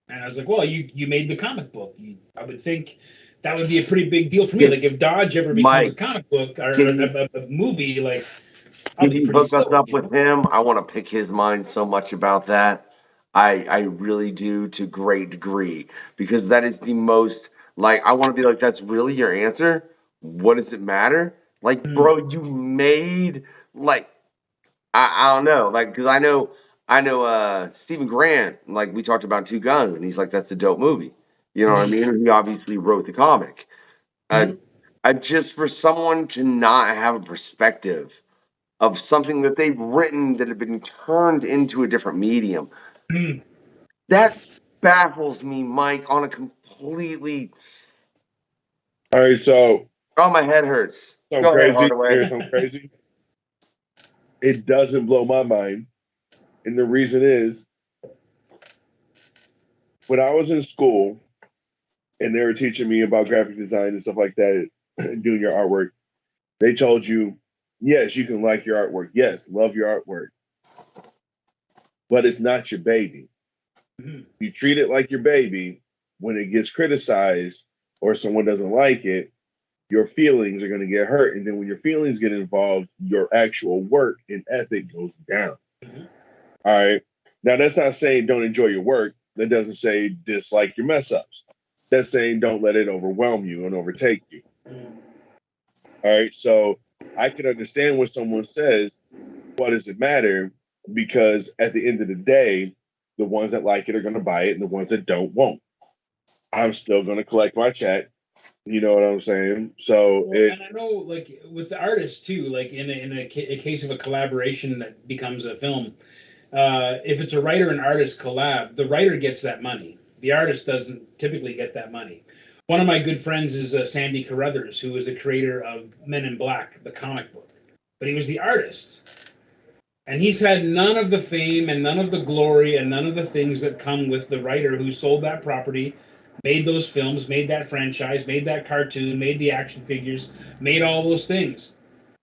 And I was like, well, you made the comic book. I would think that would be a pretty big deal for me. Like if Dodge ever becomes a comic book or a movie, like I'll be pretty stoked. Up with him. I want to pick his mind so much about that. I really do to great degree because that is the most like I want to be like that's really your answer. What does it matter? Like, bro, you made like I don't know, like because I know Stephen Grant, like we talked about Two Guns, and he's like that's a dope movie. You know what I mean? And he obviously wrote the comic. I just for someone to not have a perspective of something that they've written that had been turned into a different medium. That baffles me, Mike, on a completely. All right, so. Oh, my head hurts. Go ahead, Hardaway. Here's something crazy. It doesn't blow my mind. And the reason is, when I was in school and they were teaching me about graphic design and stuff like that, doing your artwork, they told you, yes, you can like your artwork. Yes, love your artwork. But it's not your baby. You treat it like your baby. When it gets criticized or someone doesn't like it, your feelings are going to get hurt. And then when your feelings get involved, your actual work and ethic goes down. All right. Now, that's not saying don't enjoy your work. That doesn't say dislike your mess ups. That's saying don't let it overwhelm you and overtake you. All right. So I can understand when someone says, what does it matter? Because at the end of the day, the ones that like it are going to buy it and the ones that don't won't. I'm still going to collect my check. You know what I'm saying? So, and I know, like with the artists too, like in a case of a collaboration that becomes a film, if it's a writer and artist collab, the writer gets that money. The artist doesn't typically get that money. One of my good friends is Sandy Carruthers, who is the creator of Men in Black, the comic book, but he was the artist. And he's had none of the fame and none of the glory and none of the things that come with the writer who sold that property, made those films, made that franchise, made that cartoon, made the action figures, made all those things.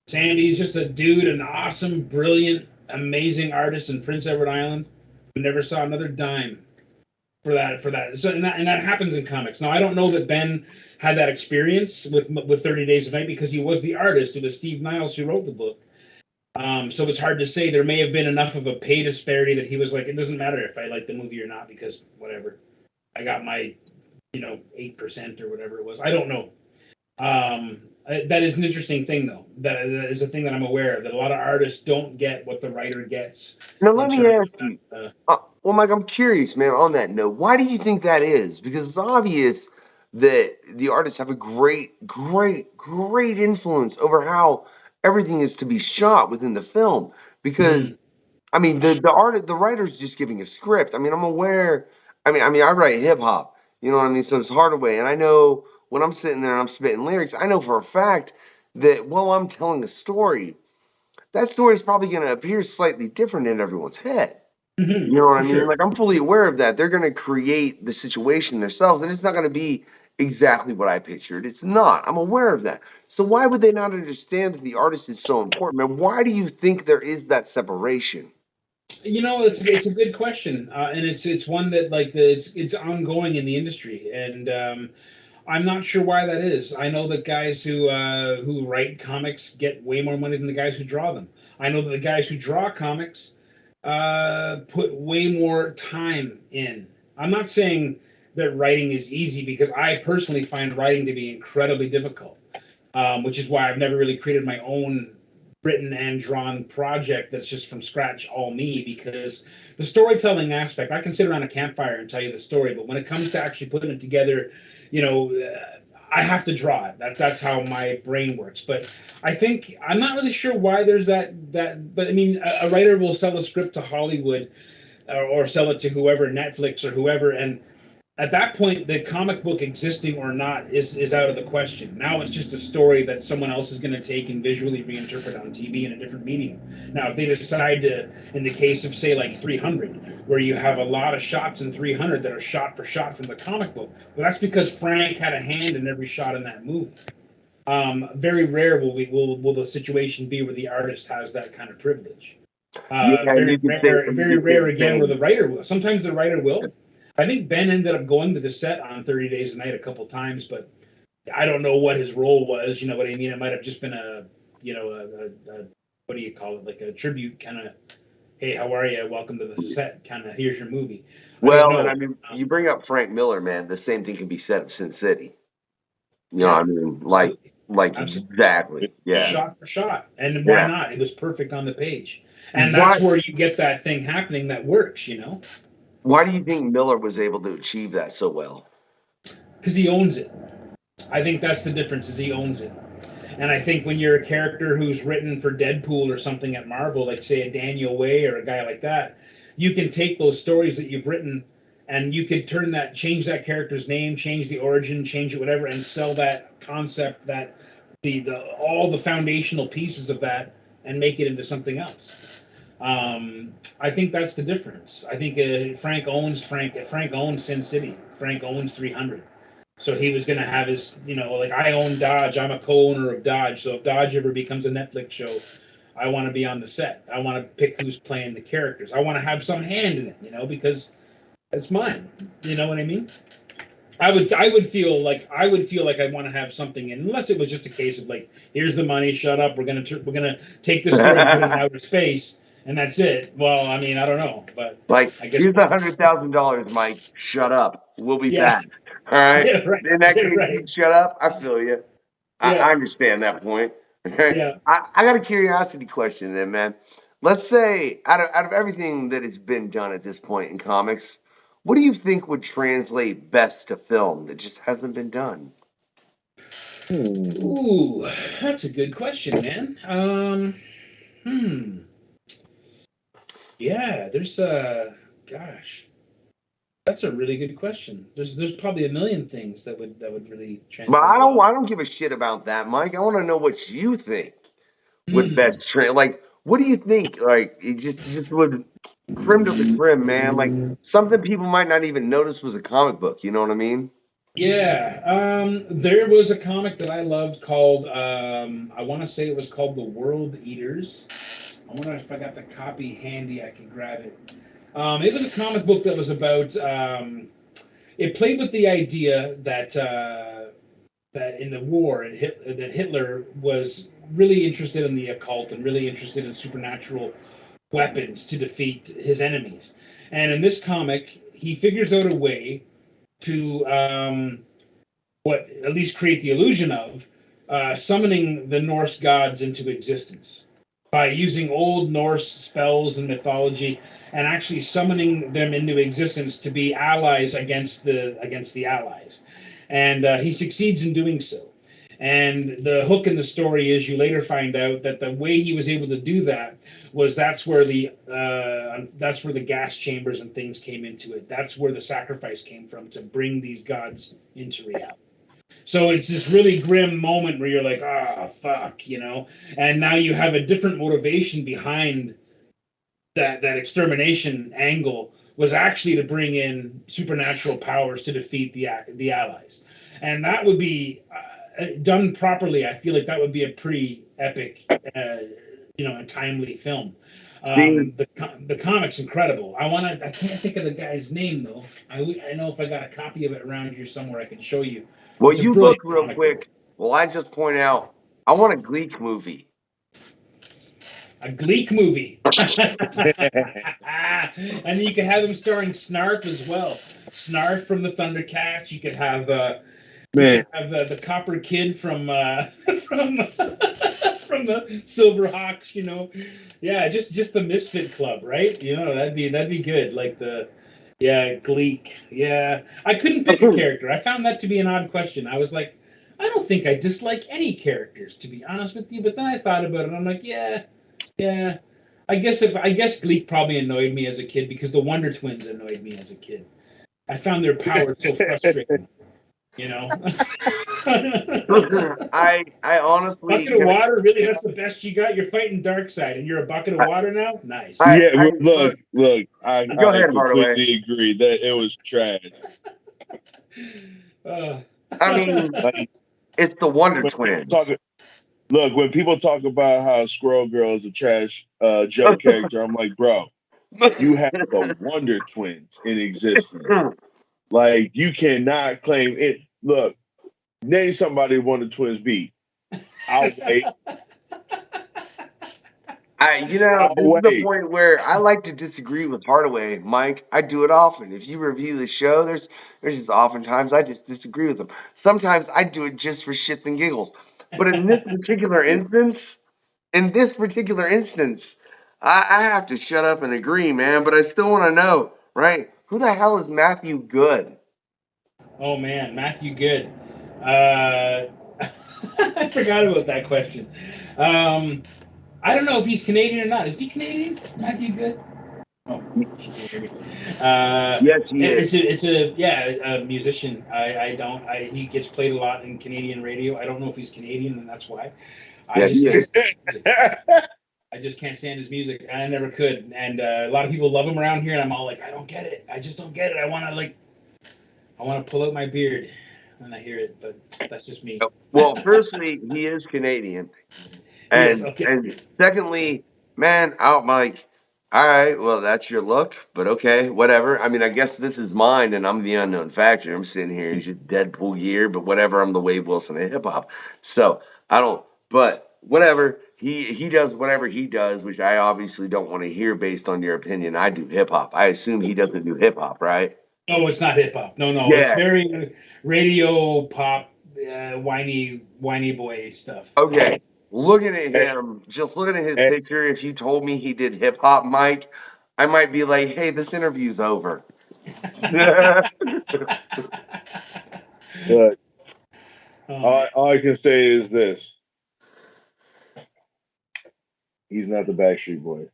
Sandy's just a dude, an awesome, brilliant, amazing artist in Prince Edward Island who never saw another dime for that. So and that happens in comics. Now I don't know that Ben had that experience with 30 Days of Night because he was the artist. It was Steve Niles who wrote the book. So it's hard to say. There may have been enough of a pay disparity that he was like, it doesn't matter if I like the movie or not because whatever. I got my 8% or whatever it was. I don't know. That is an interesting thing, though. That is a thing that I'm aware of, that a lot of artists don't get what the writer gets. Now, let me ask you. Well, Mike, I'm curious, man, on that note. Why do you think that is? Because it's obvious that the artists have a great influence over how everything is to be shot within the film. Because, I mean, the writer's just giving a script. I mean, I'm aware. I mean, I write hip-hop. You know what I mean? So it's Hardaway. And I know when I'm sitting there and I'm spitting lyrics, I know for a fact that while I'm telling a story, that story is probably going to appear slightly different in everyone's head. You know what I mean? Sure. Like, I'm fully aware of that. They're going to create the situation themselves, and it's not going to be exactly what I pictured. It's not. I'm aware of that. So why would they not understand that the artist is so important? And why do you think there is that separation? It's a good question, and it's one that it's ongoing in the industry, and I'm not sure why that is. I know that guys who write comics get way more money than the guys who draw them. I know that the guys who draw comics put way more time in. I'm not saying that writing is easy because I personally find writing to be incredibly difficult, which is why I've never really created my own written and drawn project that's just from scratch, all me, because the storytelling aspect, I can sit around a campfire and tell you the story, but when it comes to actually putting it together, I have to draw it. That's how my brain works. But I think I'm not really sure why there's that. But I mean, a writer will sell a script to Hollywood, or sell it to whoever, Netflix or whoever, and at that point, the comic book existing or not is out of the question. Now it's just a story that someone else is going to take and visually reinterpret on TV in a different medium. Now, if they decide to, in the case of, say, like 300, where you have a lot of shots in 300 that are shot for shot from the comic book, well, that's because Frank had a hand in every shot in that movie. Very rare will the situation be where the artist has that kind of privilege. Very rare again where the writer will. Sometimes the writer will. I think Ben ended up going to the set on 30 Days a Night a couple times, but I don't know what his role was. You know what I mean? It might have just been a what do you call it? Like a tribute kind of, hey, how are you? Welcome to the set. Kind of, here's your movie. Well, and I mean, you bring up Frank Miller, man. The same thing can be said of Sin City. You know what I mean? Like exactly. Yeah. Shot for shot. And why not? It was perfect on the page. And that's where you get that thing happening that works, you know? Why do you think Miller was able to achieve that so well? Because he owns it. I think that's the difference, is he owns it. And I think when you're a character who's written for Deadpool or something at Marvel, like say a Daniel Way or a guy like that, you can take those stories that you've written and you could change that character's name, change the origin, change it, whatever, and sell that concept, that all the foundational pieces of that, and make it into something else. I think that's the difference. I think Frank owns Sin City. Frank owns 300. So he was going to have his, like I own Dodge. I'm a co-owner of Dodge. So if Dodge ever becomes a Netflix show, I want to be on the set. I want to pick who's playing the characters. I want to have some hand in it, because it's mine. You know what I mean? I would feel like I want to have something in, unless it was just a case of like, here's the money, shut up. We're gonna take this story and put it in outer space. And that's it. Well, I mean, I don't know, but like, here's $100,000, Mike. Shut up. We'll be back. All right. Yeah, right. In that case, you shut up. I feel you. I understand that point. Okay. Yeah. I got a curiosity question then, man. Let's say out of everything that has been done at this point in comics, what do you think would translate best to film that just hasn't been done? Ooh, that's a good question, man. Yeah, there's gosh, that's a really good question. There's probably a million things that would really translate. But I don't give a shit about that, Mike. I want to know what you think would best translate. Like, what do you think? Like, it just would creme to the creme, man. Like something people might not even notice was a comic book. You know what I mean? Yeah. There was a comic that I loved called I want to say it was called The World Eaters. I wonder if I got the copy handy, I could grab it. It was a comic book that was about. It played with the idea that that in the war, that Hitler was really interested in the occult and really interested in supernatural weapons to defeat his enemies. And in this comic, he figures out a way to at least create the illusion of summoning the Norse gods into existence by using old Norse spells and mythology, and actually summoning them into existence to be allies against the Allies. And he succeeds in doing so. And the hook in the story is you later find out that the way he was able to do that was that's where the gas chambers and things came into it. That's where the sacrifice came from, to bring these gods into reality. So it's this really grim moment where you're like, fuck, and now you have a different motivation behind that extermination angle was actually to bring in supernatural powers to defeat the Allies. And that would be done properly. I feel like that would be a pretty epic, a timely film. The comic's incredible. I can't think of the guy's name though. I know if I got a copy of it around here somewhere, I can show you. Well, you look real quick. Well, I just point out, I want a Gleek movie. A Gleek movie. And you can have him starring Snarf as well. Snarf from the Thundercats. You could have the Copper Kid from the Silverhawks. Yeah, just the Misfit Club, right? That'd be good. Like Gleek. Yeah, I couldn't pick a character. I found that to be an odd question. I was like, I don't think I dislike any characters, to be honest with you. But then I thought about it, and I'm like, yeah. I guess Gleek probably annoyed me as a kid because the Wonder Twins annoyed me as a kid. I found their power so frustrating. You know. I honestly Bucket of water, really? That's the best you got? You're fighting dark side, and you're a bucket of water now? Nice. Yeah, look. I go ahead, Hardaway. completely agree that it was trash. I mean, Like, it's the Wonder Twins. When people talk about how Squirrel Girl is a trash Joe character, I'm like, bro, you have the Wonder Twins in existence. Like, you cannot claim it. Look, name somebody Wonder Twins beat. I'll wait. This is the point where I like to disagree with Hardaway, Mike. I do it often. If you review the show, there's just oftentimes I just disagree with him. Sometimes I do it just for shits and giggles. But in this particular instance, I have to shut up and agree, man. But I still want to know, right? Who the hell is Matthew Good? Oh man, Matthew Good. I forgot about that question. I don't know if he's Canadian or not. Is he Canadian, Matthew Good? Oh, yes, he is. It's a musician. He gets played a lot in Canadian radio. I don't know if he's Canadian, and that's why. I just can't stand his music. I never could. And a lot of people love him around here, and I'm all like, I don't get it. I just don't get it. I want to pull out my beard when I hear it, but that's just me. Well, firstly, he is Canadian. And secondly, man, I'm like, all right, well, that's your look, but okay, whatever. I mean, I guess this is mine, and I'm the unknown factor. I'm sitting here in just Deadpool gear, but whatever. I'm the Wade Wilson of hip hop, so I don't. But whatever. He does whatever he does, which I obviously don't want to hear based on your opinion. I do hip hop. I assume he doesn't do hip hop, right? No, it's not hip hop. No, Yeah. It's very radio pop, whiny boy stuff. Okay. Looking at him, just looking at his picture, if you told me he did hip hop, Mike, I might be like, hey, this interview's over. But all I can say is this. He's not the Backstreet Boys.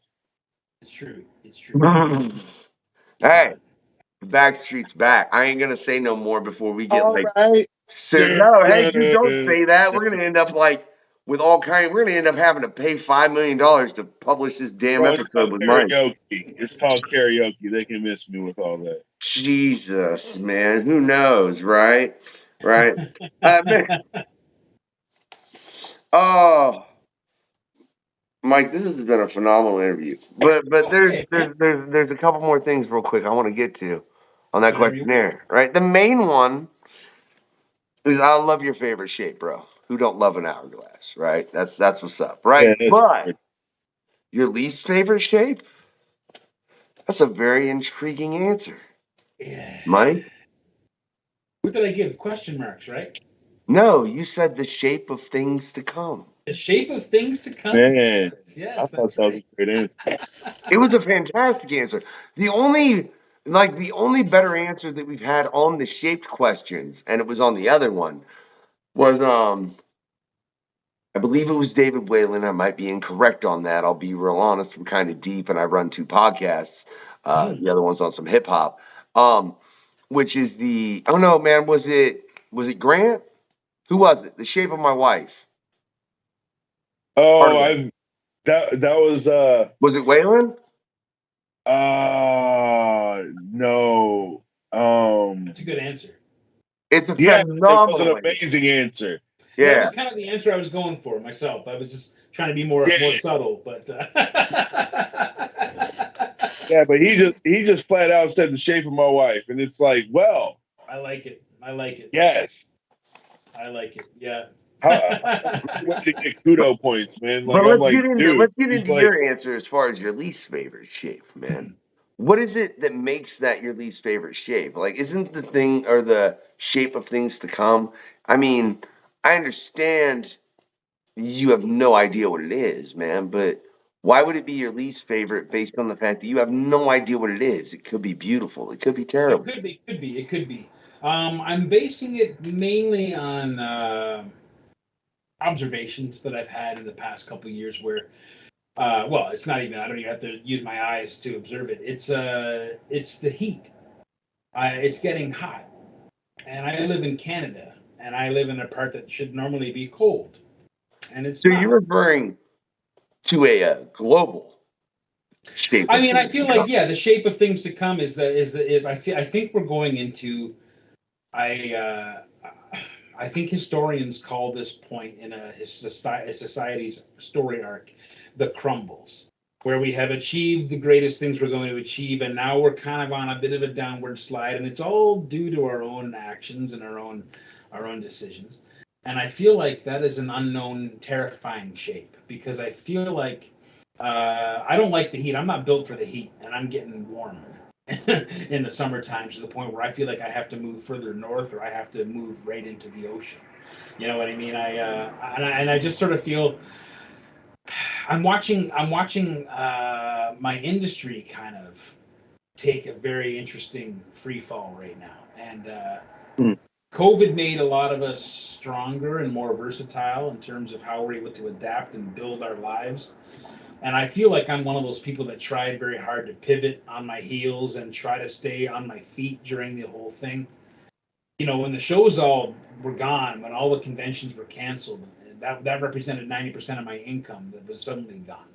It's true. Hey, the Backstreet's back. I ain't going to say no more before we get Right. No, hey, dude, don't say that. We're going to end up like with we're going to end up having to pay $5 million to publish this damn episode with Mike. It's called karaoke. They can miss me with all that. Jesus, man. Who knows, right? Right. Oh, Mike, this has been a phenomenal interview. But there's a couple more things real quick I want to get to on that questionnaire, right? The main one is I love your favorite shape, bro. Who don't love an hourglass, right? That's what's up, right? Yeah, but your least favorite shape? That's a very intriguing answer. Yeah. Mike? What did I give? Question marks, right? No, you said the shape of things to come. The shape of things to come? Man, yes, I thought that was a great answer. It was a fantastic answer. The only better answer that we've had on the shaped questions, and it was on the other one, was I believe it was David Whalen. I might be incorrect on that. I'll be real honest. I'm kind of deep, and I run 2 podcasts. The other one's on some hip hop, which is man, was it Grant? Who was it? The Shape of My Wife. Oh, that was Was it Whalen? No. That's a good answer. It's a phenomenal. It was an amazing answer. Yeah, that was kind of the answer I was going for myself. I was just trying to be more subtle, but yeah, but he just flat out said the shape of my wife, and it's like, well, I like it. Yes, I like it. Yeah. When to get kudo points, man. Like, but let's get into your answer as far as your least favorite shape, man. What is it that makes that your least favorite shape? Like, isn't the thing or the shape of things to come? I mean, I understand you have no idea what it is, man, but why would it be your least favorite based on the fact that you have no idea what it is? It could be beautiful. It could be terrible. It could be. I'm basing it mainly on observations that I've had in the past couple of years where, it's not even, I don't even have to use my eyes to observe it. It's the heat. It's getting hot, and I live in Canada, and I live in a part that should normally be cold, and it's So not. you're referring to a global shape. I mean, I feel like the shape of things to come is I think we're going into I think historians call this point in a society's story arc the crumbles, where we have achieved the greatest things we're going to achieve, and now we're kind of on a bit of a downward slide, and it's all due to our own actions and our own decisions. And I feel like that is an unknown, terrifying shape, because I feel like I don't like the heat. I'm not built for the heat, and I'm getting warm in the summertime to the point where I feel like I have to move further north, or I have to move right into the ocean. You know what I mean? I just sort of feel I'm watching my industry kind of take a very interesting free fall right now, and COVID made a lot of us stronger and more versatile in terms of how we're able to adapt and build our lives. And I feel like I'm one of those people that tried very hard to pivot on my heels and try to stay on my feet during the whole thing. You know, when the shows all were gone, when all the conventions were canceled, that represented 90% of my income that was suddenly gone.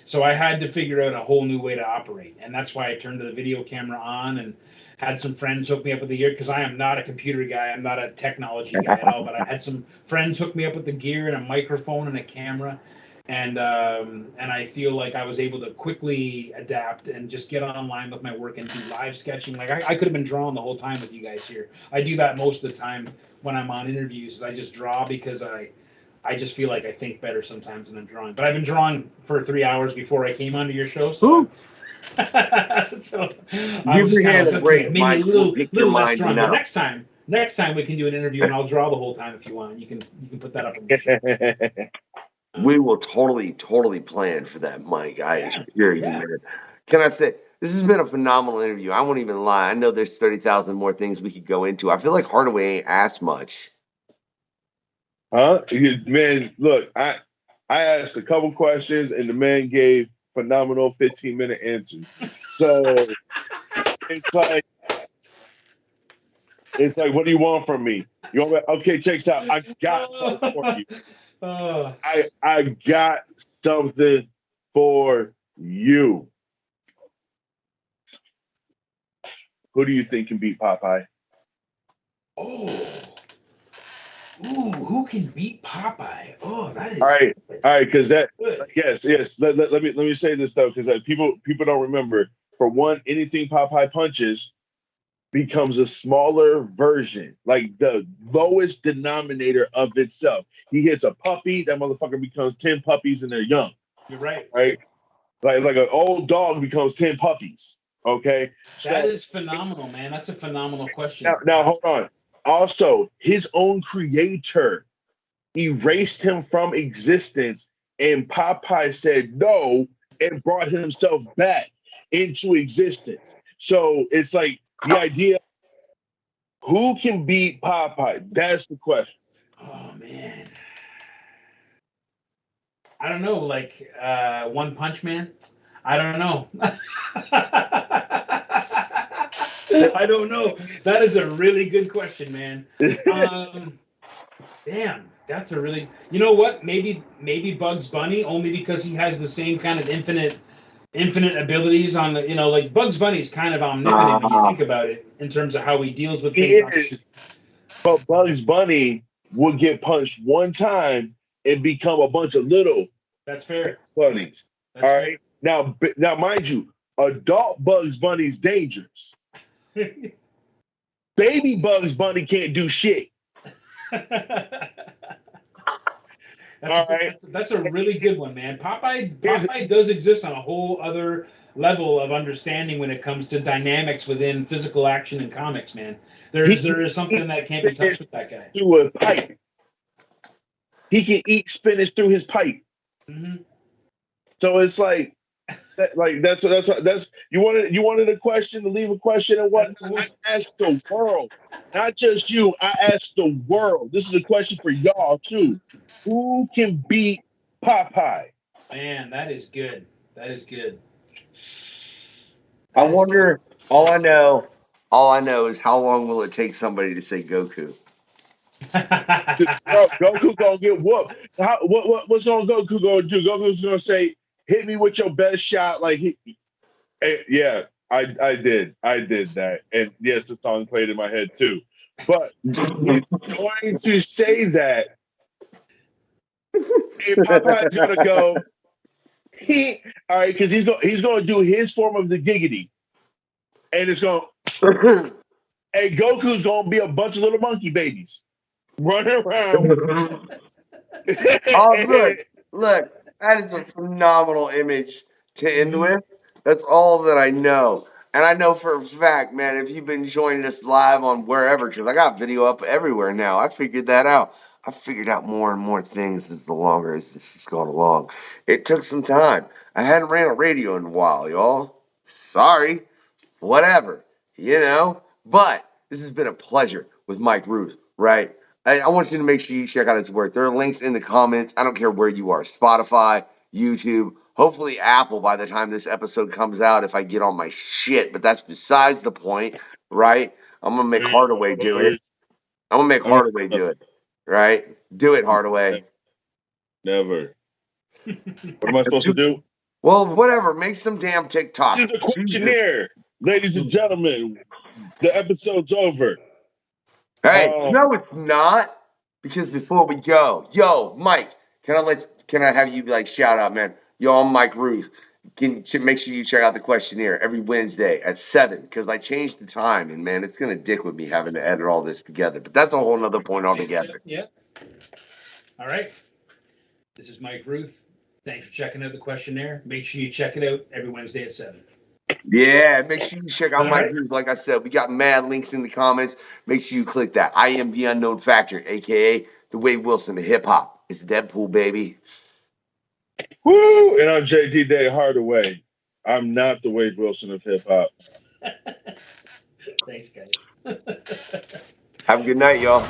So I had to figure out a whole new way to operate. And that's why I turned the video camera on and had some friends hook me up with the gear, because I am not a computer guy. I'm not a technology guy at all. But I had some friends hook me up with the gear and a microphone and a camera. And I feel like I was able to quickly adapt and just get online with my work and do live sketching. Like I could have been drawing the whole time with you guys here. I do that most of the time when I'm on interviews. I just draw because I just feel like I think better sometimes when I'm drawing. But I've been drawing for 3 hours before I came onto your show. So, so I was kind of maybe a little less drawing. But next time we can do an interview and I'll draw the whole time if you want. You can put that up on the show. We will totally plan for that, Mike. I assure you, man. Can I say, this has been a phenomenal interview. I won't even lie. I know there's 30,000 more things we could go into. I feel like Hardaway ain't asked much. Huh? Man, look, I asked a couple questions and the man gave phenomenal 15-minute answers. So it's like, what do you want from me? You want me? Okay, check this out. I got something for you. I got something for you. Who do you think can beat Popeye? Ooh, who can beat Popeye? Oh, that is all right, because that yes. Let me say this though, because people don't remember. For one, anything Popeye punches becomes a smaller version, like the lowest denominator of itself. He hits a puppy, that motherfucker becomes 10 puppies and they're young. You're right. Right? Like an old dog becomes 10 puppies. Okay. That is phenomenal, man. That's a phenomenal question. Now hold on. Also, his own creator erased him from existence, and Popeye said no and brought himself back into existence. So it's like the idea, who can beat Popeye? That's the question. Oh, man. I don't know, like One Punch Man? I don't know. I don't know. That is a really good question, man. Damn, that's a really... You know what? Maybe Bugs Bunny, only because he has the same kind of infinite abilities on the... You know, like Bugs Bunny's kind of omnipotent when you think about it, in terms of how he deals with things. But Bugs Bunny would get punched one time and become a bunch of little... That's fair. Bunnies. That's all right? Fair. Now, mind you, adult Bugs Bunny's dangerous. Baby Bugs Bunny can't do shit. That's a really good one, man. Popeye does exist on a whole other level of understanding when it comes to dynamics within physical action in comics, man. There is something that can't be touched with that guy. Through a pipe. He can eat spinach through his pipe. Mm-hmm. So it's like that's you wanted a question, to leave a question, and what I asked the world, not just you. I asked the world. This is a question for y'all too. Who can beat Popeye? Man, that is good. I wonder. All I know, All I know is how long will it take somebody to say Goku? Goku gonna get whooped. What's Goku gonna do? Goku's gonna say, "Hit me with your best shot." Like yeah, I did that, and yes, the song played in my head too. But he's going to say that. If Popeye's gonna go, all right, because he's gonna do his form of the giggity, and it's gonna. And Goku's gonna be a bunch of little monkey babies running around. Oh, look, that is a phenomenal image to end with. That's all that I know. And I know for a fact, man, if you've been joining us live on wherever, because I got video up everywhere now, I figured that out. I figured out more and more things as the longer as this has gone along. It took some time. I hadn't ran a radio in a while, y'all. Sorry. Whatever, But this has been a pleasure with Mike Rooth, right? I want you to make sure you check out his work. There are links in the comments. I don't care where you are. Spotify, YouTube, hopefully Apple by the time this episode comes out if I get on my shit. But that's besides the point, right? I'm going to make Hardaway do it. I'm going to make Hardaway do it, right? Do it, Hardaway. Never. What am I supposed to do? Well, whatever. Make some damn TikTok. This is a questionnaire. Ladies and gentlemen, the episode's over. Hey, no, it's not. Because before we go, yo, Mike, can I have you shout out, man? Yo, I'm Mike Rooth. Make sure you check out the questionnaire every Wednesday at 7 because I changed the time, and man, it's gonna dick with me having to edit all this together. But that's a whole nother point altogether. Yeah. All right. This is Mike Rooth. Thanks for checking out the questionnaire. Make sure you check it out every Wednesday at 7. Yeah, make sure you check out Mike Rooth. Like I said, we got mad links in the comments. Make sure you click that. I am the unknown factor, aka the Wade Wilson of hip hop. It's Deadpool, baby. Woo! And I'm Jay D-Day Hardaway. I'm not the Wade Wilson of hip hop. Thanks, guys. Have a good night, y'all.